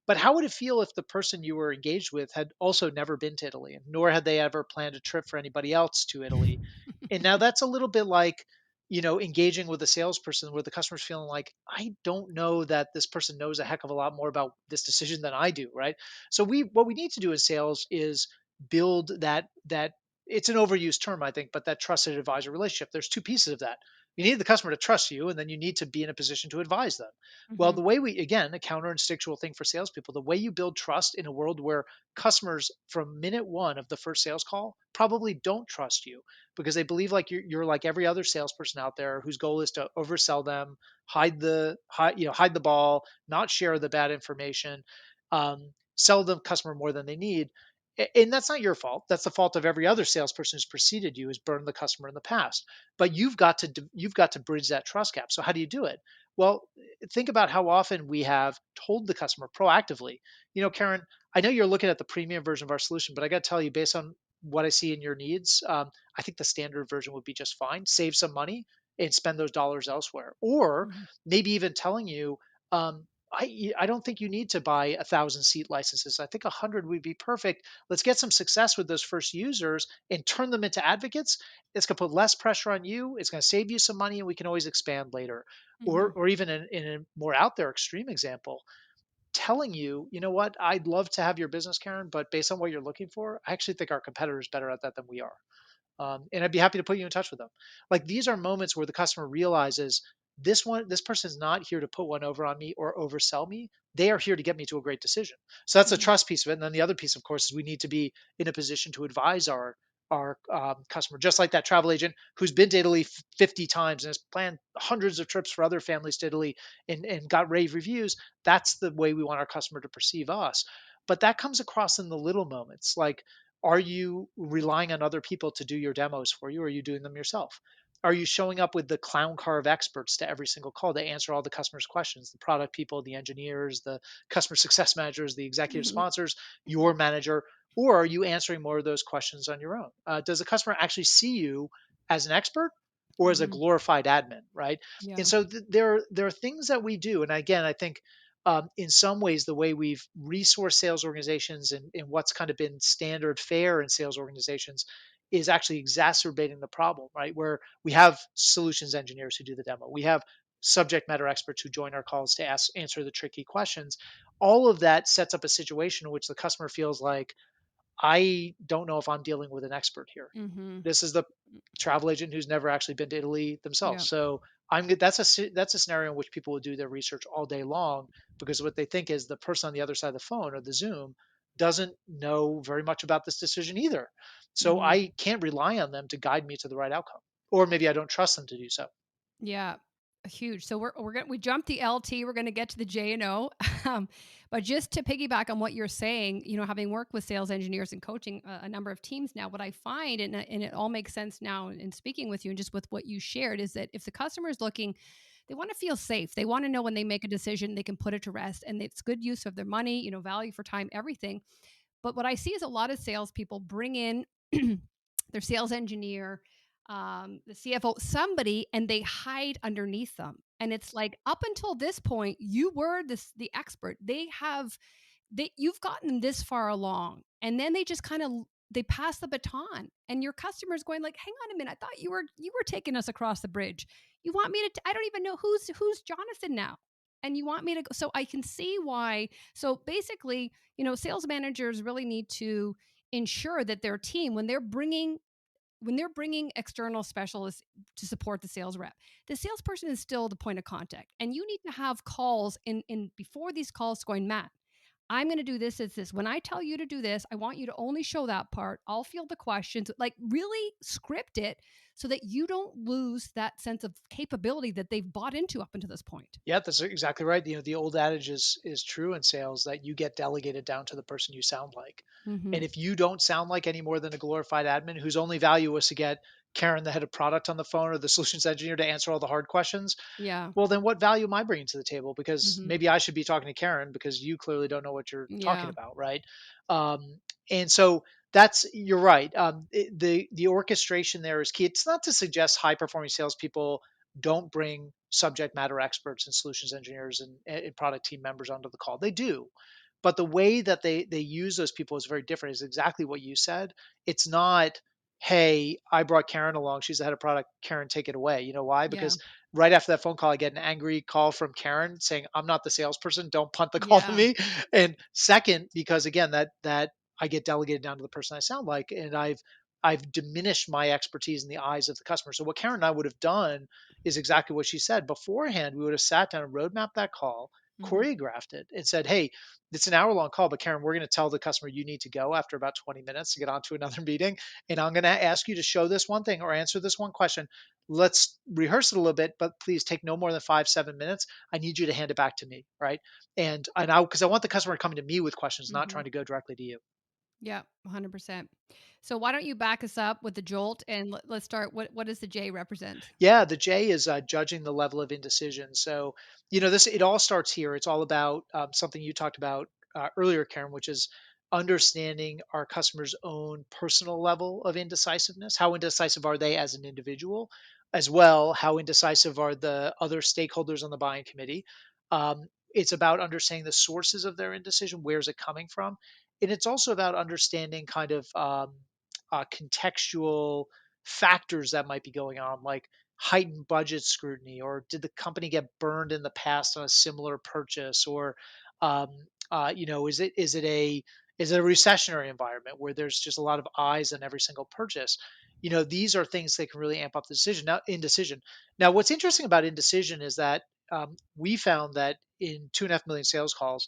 but how would it feel if the person you were engaged with had also never been to Italy, and nor had they ever planned a trip for anybody else to Italy? And now that's a little bit like, engaging with a salesperson where the customer's feeling like, I don't know that this person knows a heck of a lot more about this decision than I do, right? So what we need to do in sales is build that it's an overused term, I think, but that trusted advisor relationship. There's two pieces of that. You need the customer to trust you, and then you need to be in a position to advise them. Well, Hmm. the way again, a counterinstinctual thing for salespeople, the way you build trust in a world where customers from minute one of the first sales call probably don't trust you because they believe like you're like every other salesperson out there whose goal is to oversell them, hide the ball, not share the bad information, sell the customer more than they need. And that's not your fault. That's the fault of every other salesperson who's preceded you, has burned the customer in the past. But you've got to bridge that trust gap. So how do you do it? Well, think about how often we have told the customer proactively, Karen, I know you're looking at the premium version of our solution, but I got to tell you, based on what I see in your needs, I think the standard version would be just fine. Save some money and spend those dollars elsewhere. Or Hmm. maybe even telling you, I don't think you need to buy 1,000 seat licenses. I think 100 would be perfect. Let's get some success with those first users and turn them into advocates. It's going to put less pressure on you. It's going to save you some money, and we can always expand later. Or, Hmm. or even in a more out there extreme example, telling you, you know what, I'd love to have your business, Karen, but based on what you're looking for, I actually think our competitor is better at that than we are. And I'd be happy to put you in touch with them. Like these are moments where the customer realizes this person is not here to put one over on me or oversell me. They are here to get me to a great decision. So that's the Hmm. trust piece of it. And then the other piece, of course, is we need to be in a position to advise our customer, just like that travel agent who's been to Italy 50 times and has planned hundreds of trips for other families to Italy and got rave reviews. That's the way we want our customer to perceive us. But that comes across in the little moments, like, are you relying on other people to do your demos for you, or are you doing them yourself? Are you showing up with the clown car of experts to every single call to answer all the customers' questions? The product people, the engineers, the customer success managers, the executive Hmm. sponsors, your manager, or are you answering more of those questions on your own? Does the customer actually see you as an expert or as a Hmm. glorified admin, right? And Yeah. so there are things that we do, and again, I think in some ways, the way we've resourced sales organizations and what's kind of been standard fare in sales organizations is actually exacerbating the problem, right? Where we have solutions engineers who do the demo, we have subject matter experts who join our calls to answer the tricky questions. All of that sets up a situation in which the customer feels like, I don't know if I'm dealing with an expert here. Hmm. This is the travel agent who's never actually been to Italy themselves. Yeah. So that's a scenario in which people will do their research all day long because what they think is the person on the other side of the phone or the Zoom doesn't know very much about this decision either. So Hmm. I can't rely on them to guide me to the right outcome, or maybe I don't trust them to do so. Yeah, huge. So we jumped the LT. We're gonna get to the J and O. Um, but just to piggyback on what you're saying, having worked with sales engineers and coaching a number of teams now, what I find, and it all makes sense now in speaking with you and just with what you shared, is that if the customer is looking, they want to feel safe. They want to know when they make a decision, they can put it to rest, and it's good use of their money, value for time, everything. But what I see is a lot of salespeople bring in their sales engineer, the CFO, somebody, and they hide underneath them. And it's like up until this point, you were the expert. You've gotten them this far along, and then they just kind of they pass the baton, and your customer's going like, "Hang on a minute, I thought you were taking us across the bridge. You want me to? I don't even know who's Jonathan now." and you want me to go, so I can see why. So basically, sales managers really need to ensure that their team, when they're bringing external specialists to support the sales rep, the salesperson is still the point of contact, and you need to have calls in before these calls going, Matt, I'm going to do this. It's this. When I tell you to do this, I want you to only show that part. I'll field the questions. Like, really script it so that you don't lose that sense of capability that they've bought into up until this point. Yeah, that's exactly right. The old adage is true in sales that you get delegated down to the person you sound like. Hmm. And if you don't sound like any more than a glorified admin whose only value was to get Karen, the head of product, on the phone, or the solutions engineer to answer all the hard questions, Yeah. well, then what value am I bringing to the table? Because Hmm. maybe I should be talking to Karen because you clearly don't know what you're talking Yeah. about, right? And so you're right. The orchestration there is key. It's not to suggest high performing salespeople don't bring subject matter experts and solutions engineers and product team members onto the call. They do, but the way that they use those people is very different. Is exactly what you said. It's not, hey, I brought Karen along. She's the head of product. Karen, take it away. You know why? Yeah. Because right after that phone call, I get an angry call from Karen saying, I'm not the salesperson. Don't punt the call to Yeah. me. And second, because again, that I get delegated down to the person I sound like, and I've diminished my expertise in the eyes of the customer. So what Karen and I would have done is exactly what she said. Beforehand, we would have sat down and roadmapped that call, Hmm. choreographed it, and said, hey, it's an hour long call, but Karen, we're going to tell the customer you need to go after about 20 minutes to get on to another meeting. And I'm going to ask you to show this one thing or answer this one question. Let's rehearse it a little bit, but please take no more than 5, 7 minutes. I need you to hand it back to me. Right. Because I want the customer coming to me with questions, not Hmm. trying to go directly to you. Yeah. 100%. So why don't you back us up with the jolt, and let's start. What does the J represent? Yeah, the J is judging the level of indecision. So, this it all starts here. It's all about something you talked about earlier, Karen, which is understanding our customers' own personal level of indecisiveness. How indecisive are they as an individual, as well? How indecisive are the other stakeholders on the buying committee? It's about understanding the sources of their indecision. Where's it coming from? And it's also about understanding kind of contextual factors that might be going on, like heightened budget scrutiny, or did the company get burned in the past on a similar purchase, or um, is it a recessionary environment where there's just a lot of eyes on every single purchase? These are things that can really amp up the decision. Now, indecision. Now, what's interesting about indecision is that we found that in 2.5 million sales calls,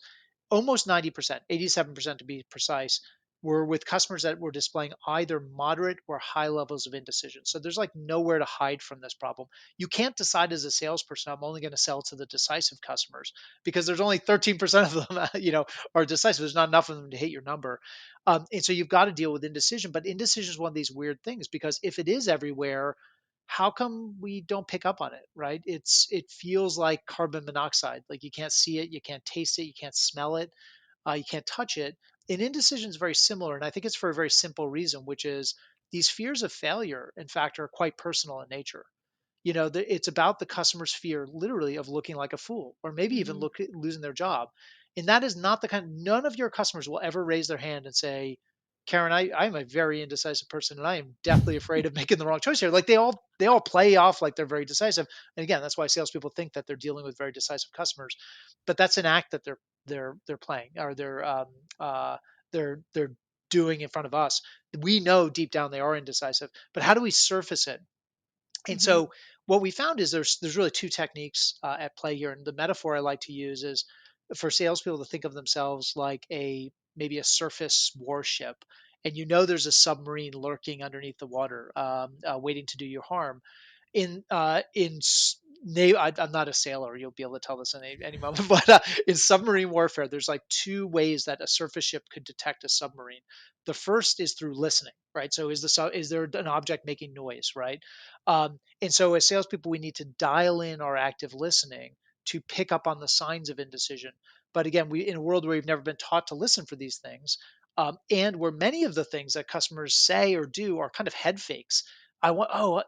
almost 90%, 87% to be precise, were with customers that were displaying either moderate or high levels of indecision. So there's like nowhere to hide from this problem. You can't decide as a salesperson, I'm only going to sell to the decisive customers because there's only 13% of them, are decisive. There's not enough of them to hit your number. And so you've got to deal with indecision. But indecision is one of these weird things because if it is everywhere, how come we don't pick up on it, right? It feels like carbon monoxide. Like you can't see it, you can't taste it, you can't smell it, you can't touch it. And indecision is very similar, and I think it's for a very simple reason, which is these fears of failure, in fact, are quite personal in nature. It's about the customer's fear, literally, of looking like a fool, or maybe even Hmm. losing their job. And that is not the kind. None of your customers will ever raise their hand and say, "Karen, I'm a very indecisive person, and I am deathly afraid of making the wrong choice here." Like they all play off like they're very decisive. And again, that's why salespeople think that they're dealing with very decisive customers, but that's an act that they're playing, or uh, they're doing in front of us. We know deep down they are indecisive, but how do we surface it? And Hmm. so what we found is there's really two techniques at play here. And the metaphor I like to use is for salespeople to think of themselves like maybe a surface warship, and there's a submarine lurking underneath the water, waiting to do you harm I'm not a sailor. You'll be able to tell this in any moment. But in submarine warfare, there's like two ways that a surface ship could detect a submarine. The first is through listening, right? So is there an object making noise, right? And so as salespeople, we need to dial in our active listening to pick up on the signs of indecision. But again, we in a world where we've never been taught to listen for these things, and where many of the things that customers say or do are kind of head fakes.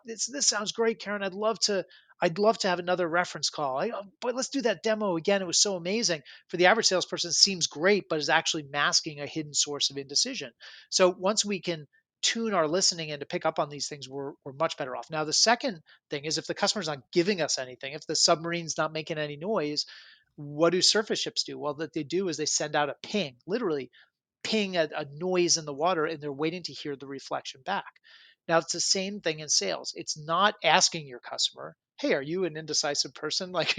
This sounds great, Karen. I'd love to have another reference call. But let's do that demo again. It was so amazing. For the average salesperson, it seems great, but is actually masking a hidden source of indecision. So once we can tune our listening and to pick up on these things, we're much better off. Now, the second thing is if the customer's not giving us anything, if the submarine's not making any noise, What do surface ships do? Well, what they do is they send out a ping, literally ping a noise in the water, and they're waiting to hear the reflection back. Now, it's the same thing in sales. It's not asking your customer, hey, are you an indecisive person? Like,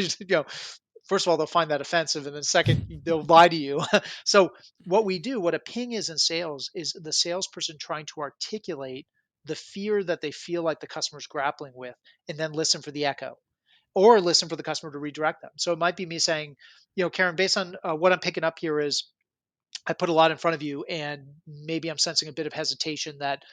first of all, they'll find that offensive. And then second, they'll lie to you. So what we do, what a ping is in sales, is the salesperson trying to articulate the fear that they feel like the customer's grappling with, and then listen for the echo or listen for the customer to redirect them. So it might be me saying, Karen, based on what I'm picking up here is I put a lot in front of you, and maybe I'm sensing a bit of hesitation that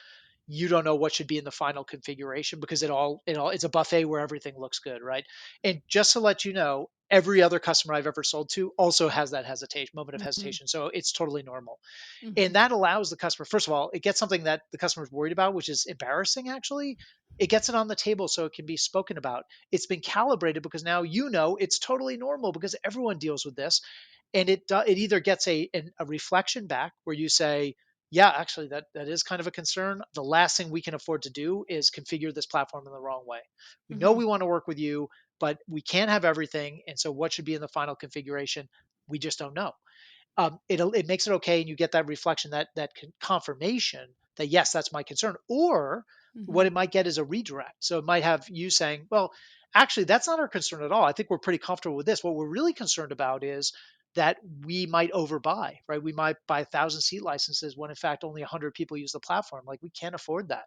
you don't know what should be in the final configuration because it all it's a buffet where everything looks good, right? And just to let you know, every other customer I've ever sold to also has that hesitation, moment of Mhm. hesitation. So it's totally normal. And Mhm. that allows the customer, first of all, it gets something that the customer is worried about, which is embarrassing actually. It gets it on the table so it can be spoken about. It's been calibrated because now it's totally normal because everyone deals with this. And it either gets a reflection back where you say, yeah, actually that is kind of a concern. The last thing we can afford to do is configure this platform in the wrong way. We know Mhm. we want to work with you, but we can't have everything. And so what should be in the final configuration? We just don't know. It makes it okay, and you get that reflection, that confirmation that yes, that's my concern. Or what Mhm. it might get is a redirect. So it might have you saying, well, actually, that's not our concern at all. I think we're pretty comfortable with this. What we're really concerned about is that we might overbuy, right? We might buy 1,000 seat licenses when in fact only 100 people use the platform. Like we can't afford that.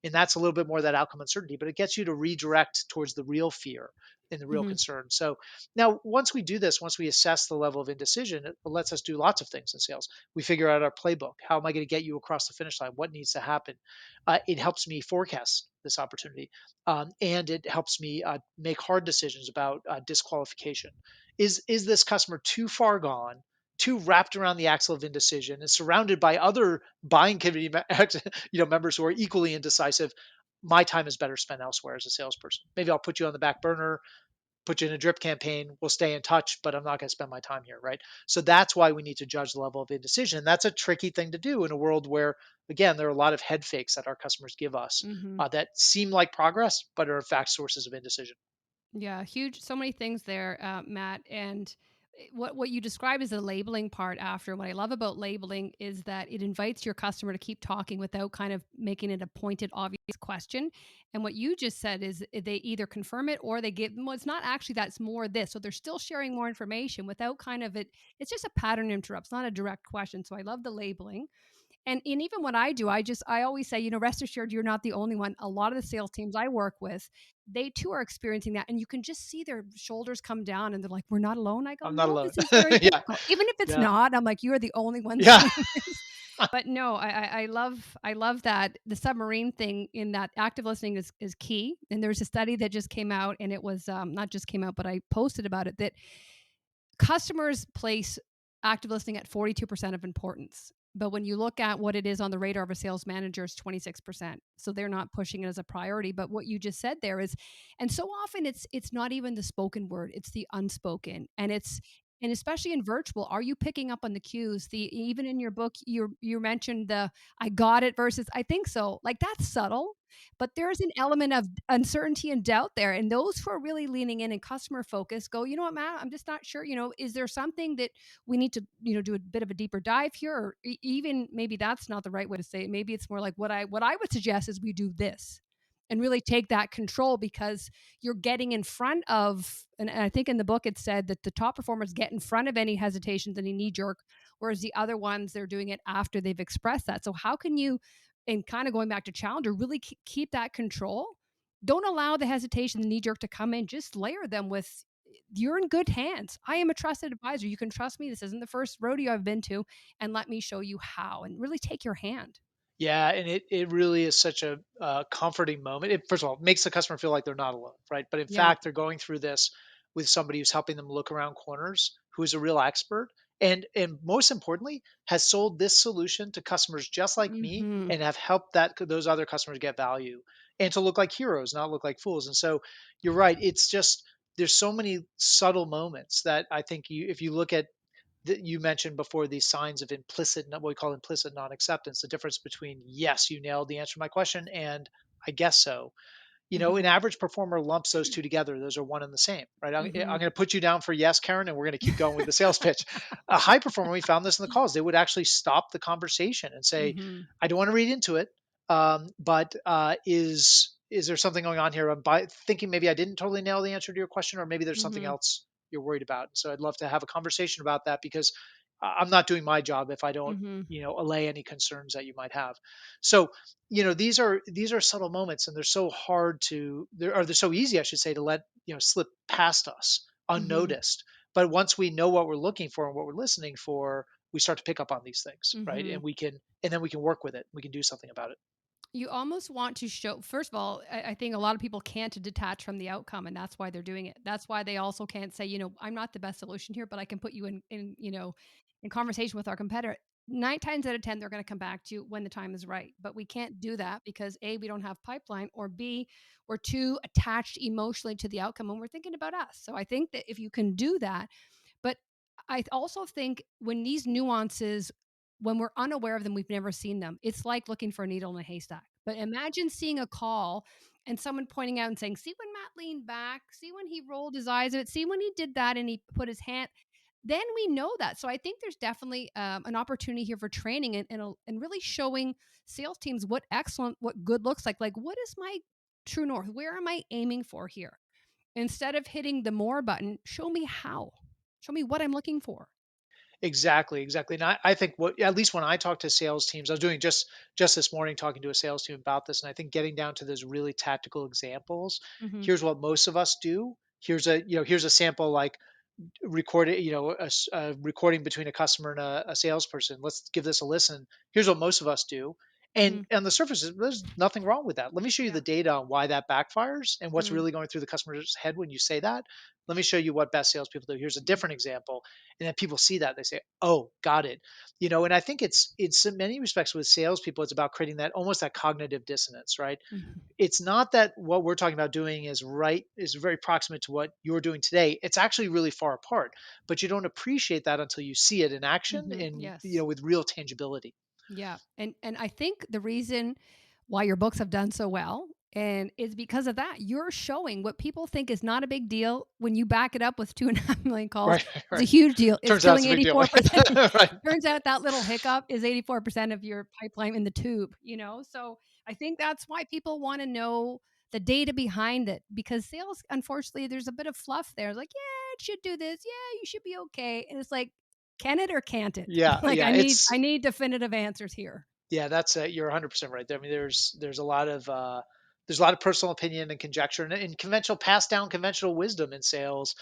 And that's a little bit more of that outcome uncertainty, but it gets you to redirect towards the real fear and the real Mhm. concern. So now, once we do this, once we assess the level of indecision, it lets us do lots of things in sales. We figure out our playbook. How am I going to get you across the finish line? What needs to happen? It helps me forecast this opportunity, and it helps me make hard decisions about disqualification. Is this customer too far gone? Too wrapped around the axle of indecision and surrounded by other buying committee members who are equally indecisive. My time is better spent elsewhere as a salesperson. Maybe I'll put you on the back burner, put you in a drip campaign. We'll stay in touch, but I'm not going to spend my time here, right? So that's why we need to judge the level of indecision. That's a tricky thing to do in a world where, again, there are a lot of head fakes that our customers give us Mhm. that seem like progress, but are in fact sources of indecision. Yeah, huge. So many things there, Matt. And what you describe is the labeling part after. What I love about labeling is that it invites your customer to keep talking without kind of making it a pointed, obvious question. And what you just said is they either confirm it or they give. Well, it's not actually that's more this. So they're still sharing more information without kind of it. It's just a pattern interrupt. It's not a direct question. So I love the labeling. And even what I do, I always say, rest assured you're not the only one. A lot of the sales teams I work with, they too are experiencing that. And you can just see their shoulders come down and they're like, we're not alone. I go, I'm not no, alone. this is very Yeah. typical. Even if it's Yeah. not, I'm like, you're the only one Yeah. seeing this. But no, I love that the submarine thing in that active listening is key. And there's a study that just came out and it was not just came out, but I posted about it that customers place active listening at 42% of importance. But when you look at what it is on the radar of a sales manager, it's 26%. So they're not pushing it as a priority. But what you just said there is, and so often it's not even the spoken word, it's the unspoken. And especially in virtual, are you picking up on the cues? The even in your book, you mentioned the I got it versus I think so. Like that's subtle, but there's an element of uncertainty and doubt there. And those who are really leaning in and customer focused go, you know what, Matt, I'm just not sure. Is there something that we need to, do a bit of a deeper dive here? Or even maybe that's not the right way to say it. Maybe it's more like what I would suggest is we do this and really take that control because you're getting in front of, and I think in the book it said that the top performers get in front of any hesitations, any knee jerk, whereas the other ones, they're doing it after they've expressed that. So how can you, and kind of going back to Challenger, really keep that control. Don't allow the hesitation, the knee jerk to come in. Just layer them with, you're in good hands. I am a trusted advisor. You can trust me. This isn't the first rodeo I've been to, and let me show you how. And really take your hand. Yeah, and it really is such a comforting moment. It, first of all, makes the customer feel like they're not alone, right? But in Yeah. fact, they're going through this with somebody who's helping them look around corners, who is a real expert, and most importantly, has sold this solution to customers just like me, Hmm. and have helped those other customers get value and to look like heroes, not look like fools. And so you're right. It's just there's so many subtle moments that I think if you look at that you mentioned before, these signs of implicit, what we call implicit non-acceptance, the difference between yes, you nailed the answer to my question, and I guess so. An Mhm. average performer lumps those two together. Those are one and the same, right? I'm Mhm. going to put you down for yes, Karen, and we're going to keep going with the sales pitch. A high performer, we found this in the calls, they would actually stop the conversation and say, Mhm. I don't want to read into it, but is there something going on here? I'm thinking maybe I didn't totally nail the answer to your question, or maybe there's something Mhm. else you're worried about. So I'd love to have a conversation about that, because I'm not doing my job if I don't, Mhm. allay any concerns that you might have. So, these are subtle moments, and they're so hard to, they're so easy, I should say, to let slip past us Mhm. unnoticed. But once we know what we're looking for and what we're listening for, we start to pick up on these things, right? Mhm. And then we can work with it. We can do something about it. You almost want to show, first of all, I think a lot of people can't detach from the outcome, and that's why they're doing it. That's why they also can't say, I'm not the best solution here, but I can put you in conversation with our competitor. 9 times out of 10, they're going to come back to you when the time is right. But we can't do that because A, we don't have pipeline, or B, we're too attached emotionally to the outcome when we're thinking about us. So I think that if you can do that, but I also think when these nuances, when we're unaware of them, we've never seen them. It's like looking for a needle in a haystack. But imagine seeing a call and someone pointing out and saying, "See when Matt leaned back? See when he rolled his eyes at it? See when he did that and he put his hand." Then we know that. So I think there's definitely an opportunity here for training and really showing sales teams what excellent, what good looks like. Like, what is my true north? Where am I aiming for here? Instead of hitting the more button, show me how. Show me what I'm looking for. Exactly, exactly. And I think, what at least when I talk to sales teams, I was doing just this morning talking to a sales team about this, and I think getting down to those really tactical examples. Mhm. Here's what most of us do. Here's a sample, like record it, a recording between a customer and a salesperson. Let's give this a listen. Here's what most of us do. And Mhm. on the surface, there's nothing wrong with that. Let me show you Yeah. the data on why that backfires and what's Mm. really going through the customer's head when you say that. Let me show you what best salespeople do. Here's a different example. And then people see that, they say, oh, got it. And I think it's in many respects with salespeople, it's about creating that, almost that cognitive dissonance, right? Mhm. It's not that what we're talking about doing is very proximate to what you're doing today. It's actually really far apart, but you don't appreciate that until you see it in action, Mhm. and Yes. with real tangibility. Yeah. And I think the reason why your books have done so well and is because of that. You're showing what people think is not a big deal when you back it up with 2.5 million calls. Right. It's a Right. huge deal. It's Turns out it's killing a big deal. 84%. Right. Turns out that little hiccup is 84% of your pipeline in the tube. So I think that's why people want to know the data behind it, because sales, unfortunately, there's a bit of fluff there. It's like, yeah, it should do this. Yeah, you should be okay. And it's like, can it or can't it? Yeah, Like yeah, I need it's I need definitive answers here. yeah, that's you're 100% right there. I mean, there's a lot of personal opinion and conjecture, and conventional, passed down conventional wisdom in sales,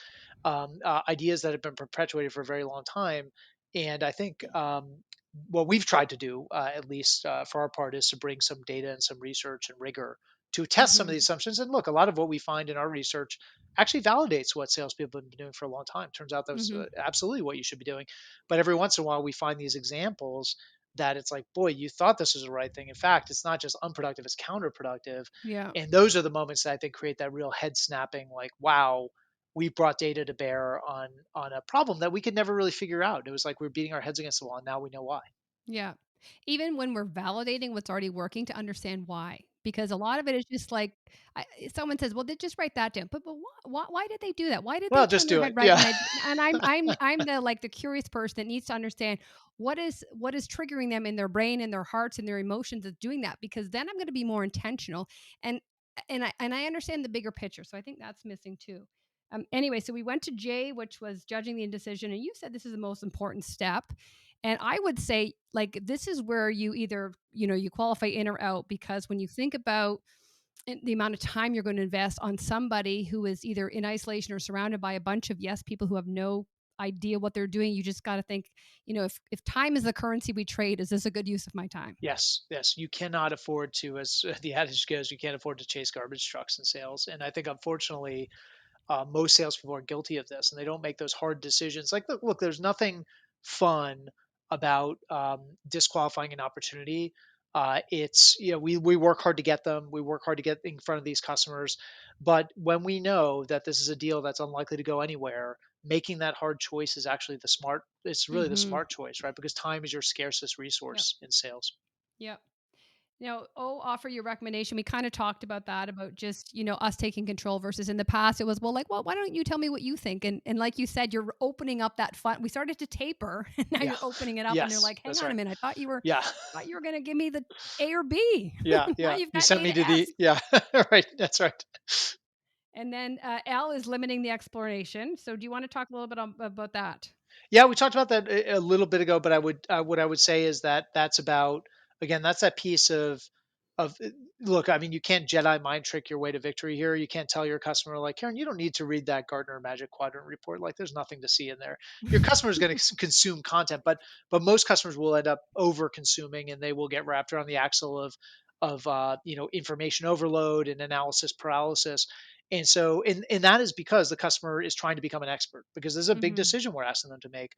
ideas that have been perpetuated for a very long time. And I think, what we've tried to do, at least for our part, is to bring some data and some research and rigor to test some of Mhm. these assumptions. And look, a lot of what we find in our research actually validates what salespeople have been doing for a long time. Turns out that's Mhm. absolutely what you should be doing. But every once in a while, we find these examples that it's like, boy, you thought this was the right thing. In fact, it's not just unproductive, it's counterproductive. Yeah. And those are the moments that I think create that real head snapping, like, wow, we brought data to bear on a problem that we could never really figure out. It was like we're beating our heads against the wall, and now we know why. Yeah. Even when we're validating what's already working, to understand why. Because a lot of it is just like, someone says, "Well, they just write that down." But why did they do that? Why did they Well, turn just their do head it. right Yeah. when they and I'm the curious person that needs to understand what is triggering them in their brain and their hearts and their emotions of doing that, because then I'm gonna be more intentional and and I understand the bigger picture. So I think that's missing too. Anyway, so we went to J, which was judging the indecision, and you said this is the most important step. And I would say, like, this is where you either, you qualify in or out, because when you think about the amount of time you're going to invest on somebody who is either in isolation or surrounded by a bunch of yes people who have no idea what they're doing, you just got to think, if time is the currency we trade, is this a good use of my time? Yes, yes. You cannot afford to, as the adage goes, you can't afford to chase garbage trucks in sales. And I think, unfortunately, most salespeople are guilty of this, and they don't make those hard decisions. Like, look, there's nothing fun about disqualifying an opportunity. It's we work hard to get them, we work hard to get in front of these customers, but when we know that this is a deal that's unlikely to go anywhere, making that hard choice is actually the smart. It's really the Mm-hmm. smart choice, right? Because time is your scarcest Yep. resource in sales. Yep. Offer your recommendation. We kind of talked about that, about just, us taking control versus in the past, it was, well, like, well, why don't you tell me what you think? And like you said, you're opening up that fun. We started to taper and now Yeah. you're opening it up and they're Yes, like, hang that's on a right. minute. Yeah. Thought you were going to give me the A or B. Yeah, Now yeah. you've You got sent A me to to the S. yeah, right. That's right. And then L is limiting the exploration. So do you want to talk a little bit about that? Yeah, we talked about that a little bit ago, but what I would say is that that's about, again, that's that piece of look. I mean, you can't Jedi mind trick your way to victory here. You can't tell your customer like, Karen, you don't need to read that Gartner Magic Quadrant report. Like, there's nothing to see in there. Your customer is going to consume content, but most customers will end up over consuming, and they will get wrapped around the axle of information overload and analysis paralysis. And that is because the customer is trying to become an expert, because there's a big Hmm. decision we're asking them to make.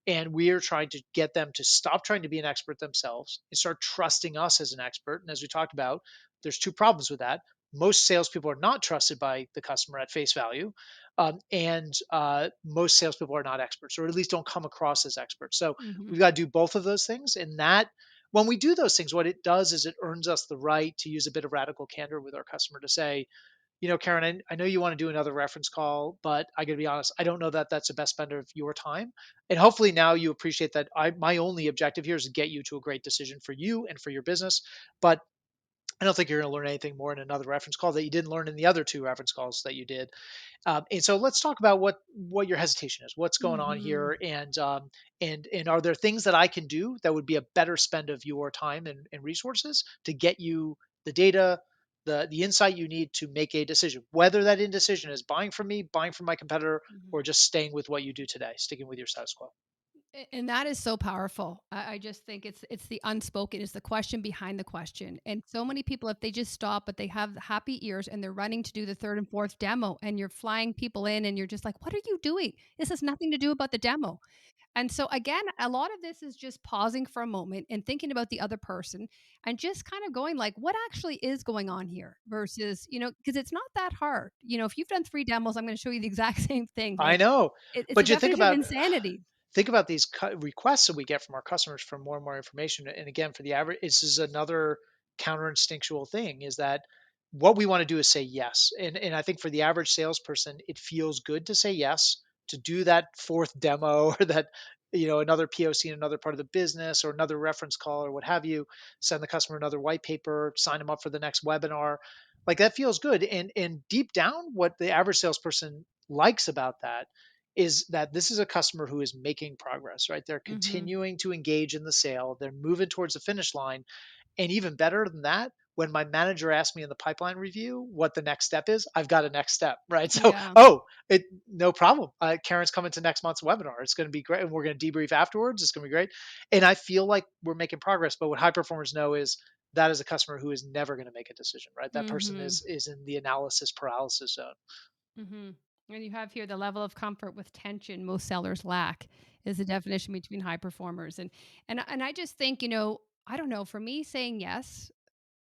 And we are trying to get them to stop trying to be an expert themselves and start trusting us as an expert. And as we talked about, there's two problems with that. Most salespeople are not trusted by the customer at face value. And most salespeople are not experts, or at least don't come across as experts. So Hmm. we've got to do both of those things. And that, when we do those things, what it does is it earns us the right to use a bit of radical candor with our customer to say, Karen, I know you want to do another reference call, but I got to be honest, I don't know that that's the best spend of your time. And hopefully now you appreciate that my only objective here is to get you to a great decision for you and for your business. But I don't think you're going to learn anything more in another reference call that you didn't learn in the other two reference calls that you did. And so let's talk about what your hesitation is, what's going on Hmm. here, and are there things that I can do that would be a better spend of your time and resources to get you the data, the insight you need to make a decision, whether that indecision is buying from me, buying from my competitor, or just staying with what you do today, sticking with your status quo. And that is so powerful. I just think it's the unspoken, it's the question behind the question. And so many people, if they just stop, but they have happy ears and they're running to do the third and fourth demo, and you're flying people in, and you're just like, what are you doing? This has nothing to do about the demo. And so again, a lot of this is just pausing for a moment and thinking about the other person and just kind of going like, what actually is going on here versus, because it's not that hard. If you've done 3 demos, I'm going to show you the exact same thing. I Like know, it's a but you think definition of about insanity. these requests that we get from our customers for more and more information. And again, for the average, this is another counter instinctual thing, is that what we want to do is say yes. And I think for the average salesperson, it feels good to say yes, to do that fourth demo or that, another POC in another part of the business or another reference call or what have you, send the customer another white paper, sign them up for the next webinar. Like, that feels good. And deep down, what the average salesperson likes about that is that this is a customer who is making progress, right? They're Hmm. continuing to engage in the sale. They're moving towards the finish line. And even better than that, when my manager asks me in the pipeline review what the next step is, I've got a next step, right? So, Yeah. no problem. Karen's coming to next month's webinar. It's going to be great. And we're going to debrief afterwards. It's going to be great. And I feel like we're making progress. But what high performers know is that is a customer who is never going to make a decision, right? That person Hmm. is in the analysis paralysis zone. Hmm. And you have here the level of comfort with tension most sellers lack is the definition between high performers. And I just think, I don't know, for me saying yes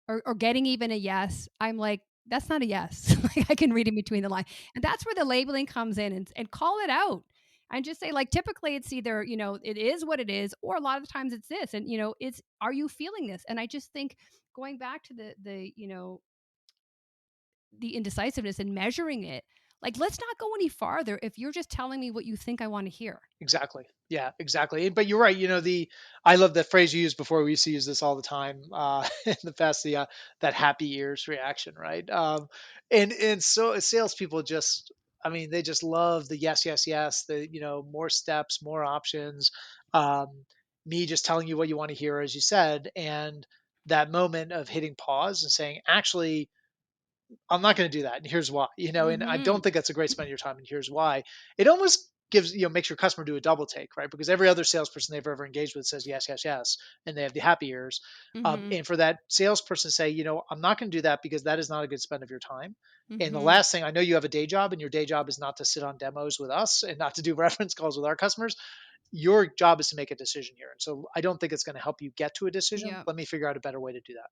or getting even a yes, I'm like, that's not a yes. Like I can read in between the line. And that's where the labeling comes in and call it out. And just say, like, typically it's either, it is what it is, or a lot of times it's this. And, it's, are you feeling this? And I just think going back to the indecisiveness and measuring it, like, let's not go any farther if you're just telling me what you think I want to hear. Exactly. Yeah, exactly. But you're right. I love the phrase you used before. We used to use this all the time in the past. That happy ears reaction, right? And so salespeople just, I mean, they just love the yes, yes, yes. The more steps, more options. Um, Me just telling you what you want to hear, as you said, and that moment of hitting pause and saying, actually, I'm not going to do that. And here's why, and I Mhm. don't think that's a great spend of your time. And here's why. It almost makes your customer do a double take, right? Because every other salesperson they've ever engaged with says yes, yes, yes. And they have the happy ears. Mhm. And for that salesperson to say, I'm not going to do that because that is not a good spend of your time. And the Mhm. last thing, I know you have a day job, and your day job is not to sit on demos with us and not to do reference calls with our customers. Your job is to make a decision here. And so I don't think it's going to help you get to a decision. Yeah. Let me figure out a better way to do that.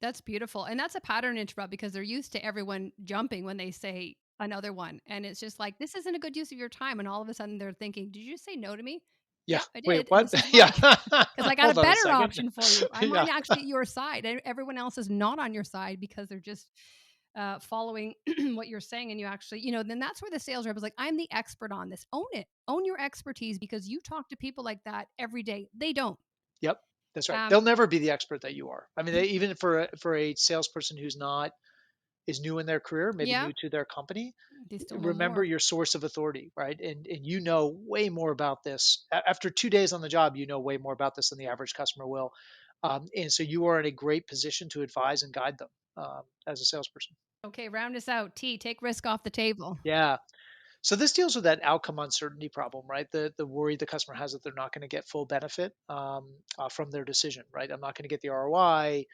That's beautiful. And that's a pattern interrupt because they're used to everyone jumping when they say another one. And it's just like, this isn't a good use of your time. And all of a sudden they're thinking, did you just say no to me? Yeah. Yep, I Wait, did. And what? this is Yeah. why. Because I got a Hold on a better second. option for you. I'm Yeah. on actually your side. Everyone else is not on your side because they're just following what you're saying. And you actually, then that's where the sales rep is like, I'm the expert on this. Own it. Own your expertise because you talk to people like that every day. They don't. Yep. That's right. Um, They'll never be the expert that you are. I mean, even for a salesperson who's not is new in their career, maybe yeah, new to their company, they still know remember more. your source of authority, right? And you know way more about this. After 2 days on the job, you know way more about this than the average customer will. And so you are in a great position to advise and guide them as a salesperson. Okay, round us out. T, take risk off the table. Yeah. So this deals with that outcome uncertainty problem, right? The worry the customer has that they're not going to get full benefit from their decision, right? I'm not going to get the ROI.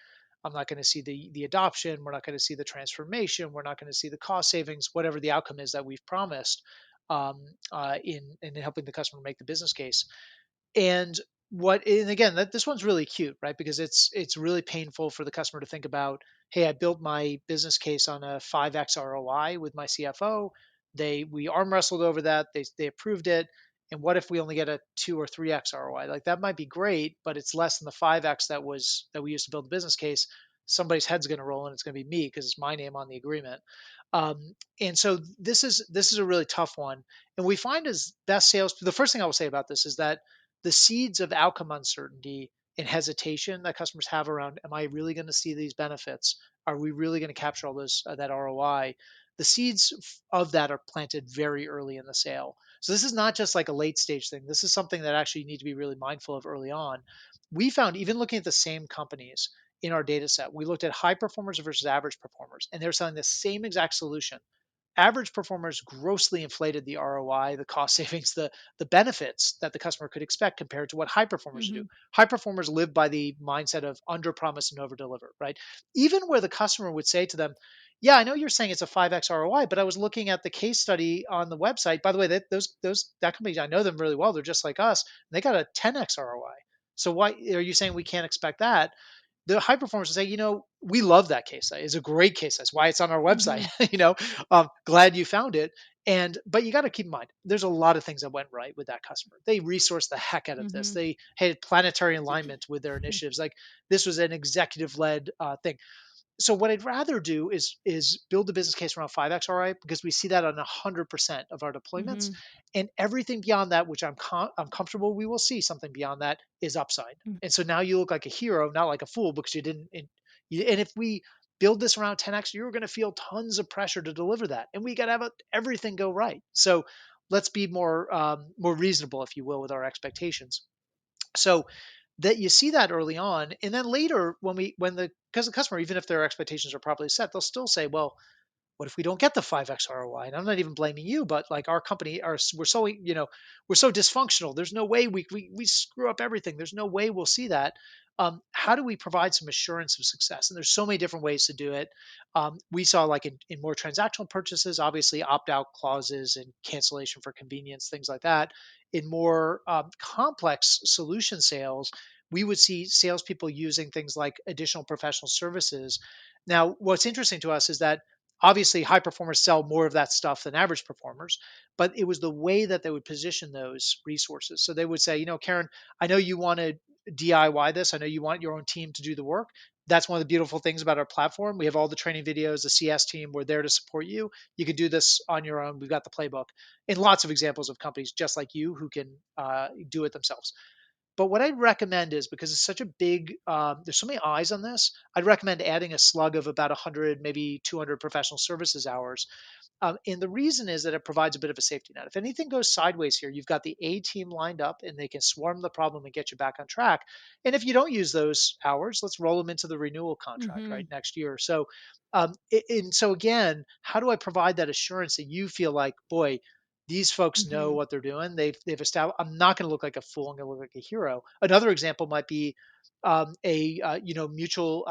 I'm not going to see the adoption. We're not going to see the transformation. We're not going to see the cost savings, whatever the outcome is that we've promised in helping the customer make the business case. And and again, this one's really cute, right? Because it's really painful for the customer to think about, hey, I built my business case on a 5x ROI with my CFO. We arm wrestled over that. They approved it. And what if we only get a 2 or 3x ROI? Like that might be great, but it's less than the 5x that we used to build the business case. Somebody's head's going to roll and it's going to be me because it's my name on the agreement. And so this is a really tough one. And we find as best sales, the first thing I will say about this is that the seeds of outcome uncertainty and hesitation that customers have around, am I really going to see these benefits? Are we really going to capture all those that ROI? The seeds of that are planted very early in the sale. So this is not just like a late stage thing. This is something that actually you need to be really mindful of early on. We found even looking at the same companies in our data set, we looked at high performers versus average performers, and they're selling the same exact solution. Average performers grossly inflated the ROI, the cost savings, the benefits that the customer could expect compared to what high performers do. Hmm. High performers live by the mindset of under promise and over deliver, right? Even where the customer would say to them, yeah, I know you're saying it's a 5x ROI, but I was looking at the case study on the website. By the way, that company, I know them really well. They're just like us, and they got a 10x ROI. So why are you saying we can't expect that? The high performers will say, we love that case study. It's a great case study. That's why it's on our website. Hmm. Glad you found it. But you got to keep in mind, there's a lot of things that went right with that customer. They resourced the heck out of this. Hmm. They had planetary alignment with their initiatives. Like this was an executive led thing. So what I'd rather do is build the business case around 5x ROI because we see that on 100% of our deployments, Hmm. and everything beyond that, which I'm comfortable we will see something beyond that, is upside. And so now you look like a hero, not like a fool because you didn't. And if we build this around 10x, you're going to feel tons of pressure to deliver that, and we got to have everything go right. So let's be more reasonable, if you will, with our expectations. So that you see that early on, and then later when the because the customer, even if their expectations are properly set, they'll still say, well, what if we don't get the 5x ROI? And I'm not even blaming you, but like our company, we're so dysfunctional. There's no way we screw up everything. There's no way we'll see that. How do we provide some assurance of success? And there's so many different ways to do it. We saw like in more transactional purchases, obviously opt out clauses and cancellation for convenience, things like that. In more complex solution sales, we would see salespeople using things like additional professional services. Now, what's interesting to us is that obviously high performers sell more of that stuff than average performers, but it was the way that they would position those resources. So they would say, Karen, I know you want to DIY this. I know you want your own team to do the work. That's one of the beautiful things about our platform. We have all the training videos, the CS team, we're there to support you. You can do this on your own. We've got the playbook and lots of examples of companies just like you who can do it themselves. But what I'd recommend is, because it's such a big, there's so many eyes on this, I'd recommend adding a slug of about 100, maybe 200 professional services hours. And the reason is that it provides a bit of a safety net. If anything goes sideways here, you've got the A team lined up and they can swarm the problem and get you back on track. And if you don't use those hours, let's roll them into the renewal contract, Hmm. right, next year. So, and so again, how do I provide that assurance that you feel like, boy, these folks know Hmm. what they're doing. They've established. I'm not going to look like a fool. I'm going to look like a hero. Another example might be a mutual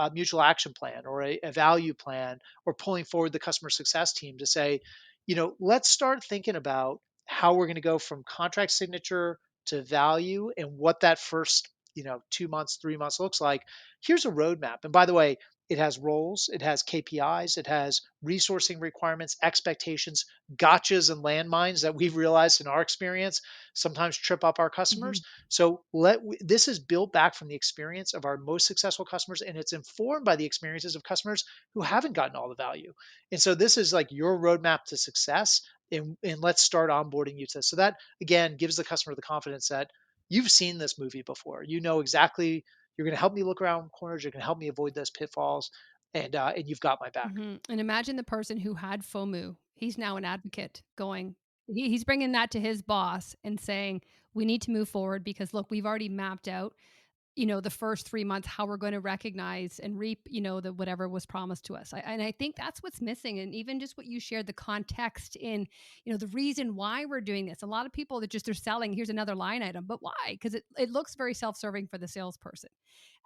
action plan or a value plan, or pulling forward the customer success team to say, let's start thinking about how we're going to go from contract signature to value and what that first 2 months, 3 months looks like. Here's a roadmap. And by the way, it has roles, it has KPIs, it has resourcing requirements, expectations, gotchas, and landmines that we've realized in our experience sometimes trip up our customers. Mhm. So this is built back from the experience of our most successful customers, and it's informed by the experiences of customers who haven't gotten all the value. And so this is like your roadmap to success, and let's start onboarding you to this. So that again gives the customer the confidence that you've seen this movie before. You know exactly, you're going to help me look around corners. You're going to help me avoid those pitfalls, and you've got my back. Mhm, and imagine the person who had FOMU. He's now an advocate going he's bringing that to his boss and saying, "We need to move forward because look, we've already mapped out, the first 3 months how we're gonna recognize and reap, the whatever was promised to us." I think that's what's missing, and even just what you shared, the context in, the reason why we're doing this. A lot of people that just are selling, "Here's another line item," but why? Because it looks very self-serving for the salesperson.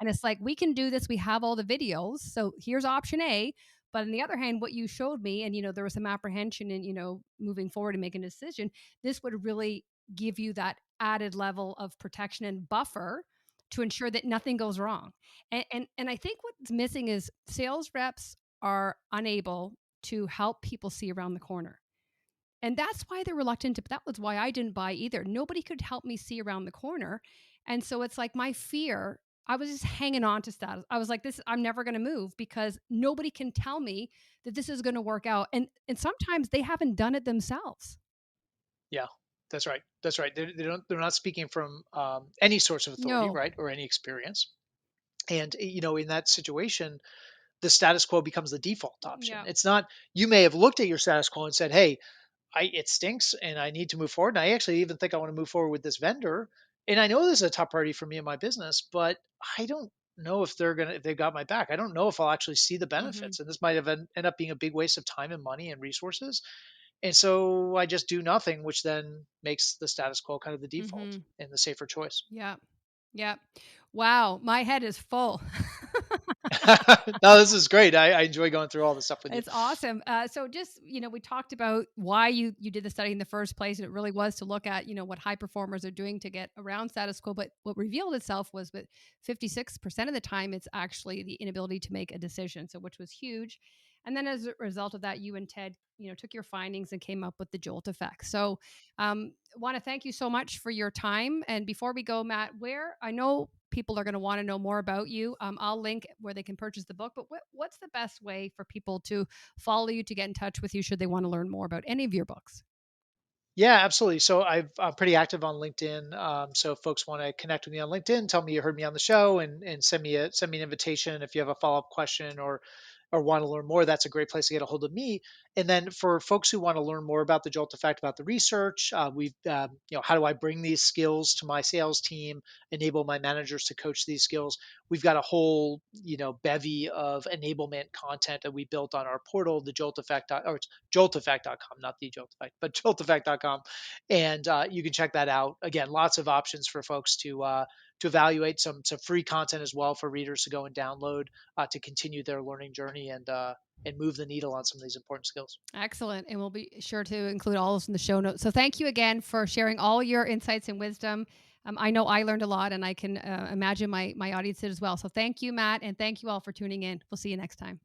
And it's like, we can do this. We have all the videos. So here's option A. But on the other hand, what you showed me, and there was some apprehension in, moving forward and making a decision, this would really give you that added level of protection and buffer to ensure that nothing goes wrong. And I think what's missing is sales reps are unable to help people see around the corner. And that's why they're reluctant to, that was why I didn't buy either. Nobody could help me see around the corner. And so it's like my fear, I was just hanging on to status. I was like, this, I'm never going to move because nobody can tell me that this is going to work out. And sometimes they haven't done it themselves. Yeah, that's right. That's right. They're not speaking from any source of authority, No. right, or any experience. And in that situation, the status quo becomes the default option. Yeah. It's not, you may have looked at your status quo and said, "Hey, it stinks and I need to move forward. And I actually even think I want to move forward with this vendor. And I know this is a top priority for me and my business, but I don't know if they've got my back. I don't know if I'll actually see the Hmm. benefits. And this might have end up being a big waste of time and money and resources. And so I just do nothing, which then makes the status quo kind of the default Hmm. and the safer choice." Yeah. Yeah. Wow. My head is full. No, this is great. I enjoy going through all this stuff with you. It's awesome. So just, we talked about why you did the study in the first place, and it really was to look at, what high performers are doing to get around status quo. But what revealed itself was that 56% of the time, it's actually the inability to make a decision. So which was huge. And then as a result of that, you and Ted, took your findings and came up with the Jolt effect. So want to thank you so much for your time. And before we go, Matt, where I know people are going to want to know more about you, I'll link where they can purchase the book. But what's the best way for people to follow you, to get in touch with you, should they want to learn more about any of your books? Yeah, absolutely. So I'm pretty active on LinkedIn. So if folks want to connect with me on LinkedIn, tell me you heard me on the show, and send me an invitation if you have a follow up question or want to learn more. That's a great place to get a hold of me. And then for folks who want to learn more about the Jolt Effect, about the research, how do I bring these skills to my sales team, enable my managers to coach these skills? We've got a whole bevy of enablement content that we built on our portal, the Jolt Effect, or it's jolteffect.com, not the Jolt Effect, but jolteffect.com. And you can check that out. Again, lots of options for folks to evaluate, some free content as well for readers to go and download to continue their learning journey and move the needle on some of these important skills. Excellent. And we'll be sure to include all this in the show notes. So thank you again for sharing all your insights and wisdom. I know I learned a lot, and I can imagine my audience did as well. So thank you, Matt, and thank you all for tuning in. We'll see you next time.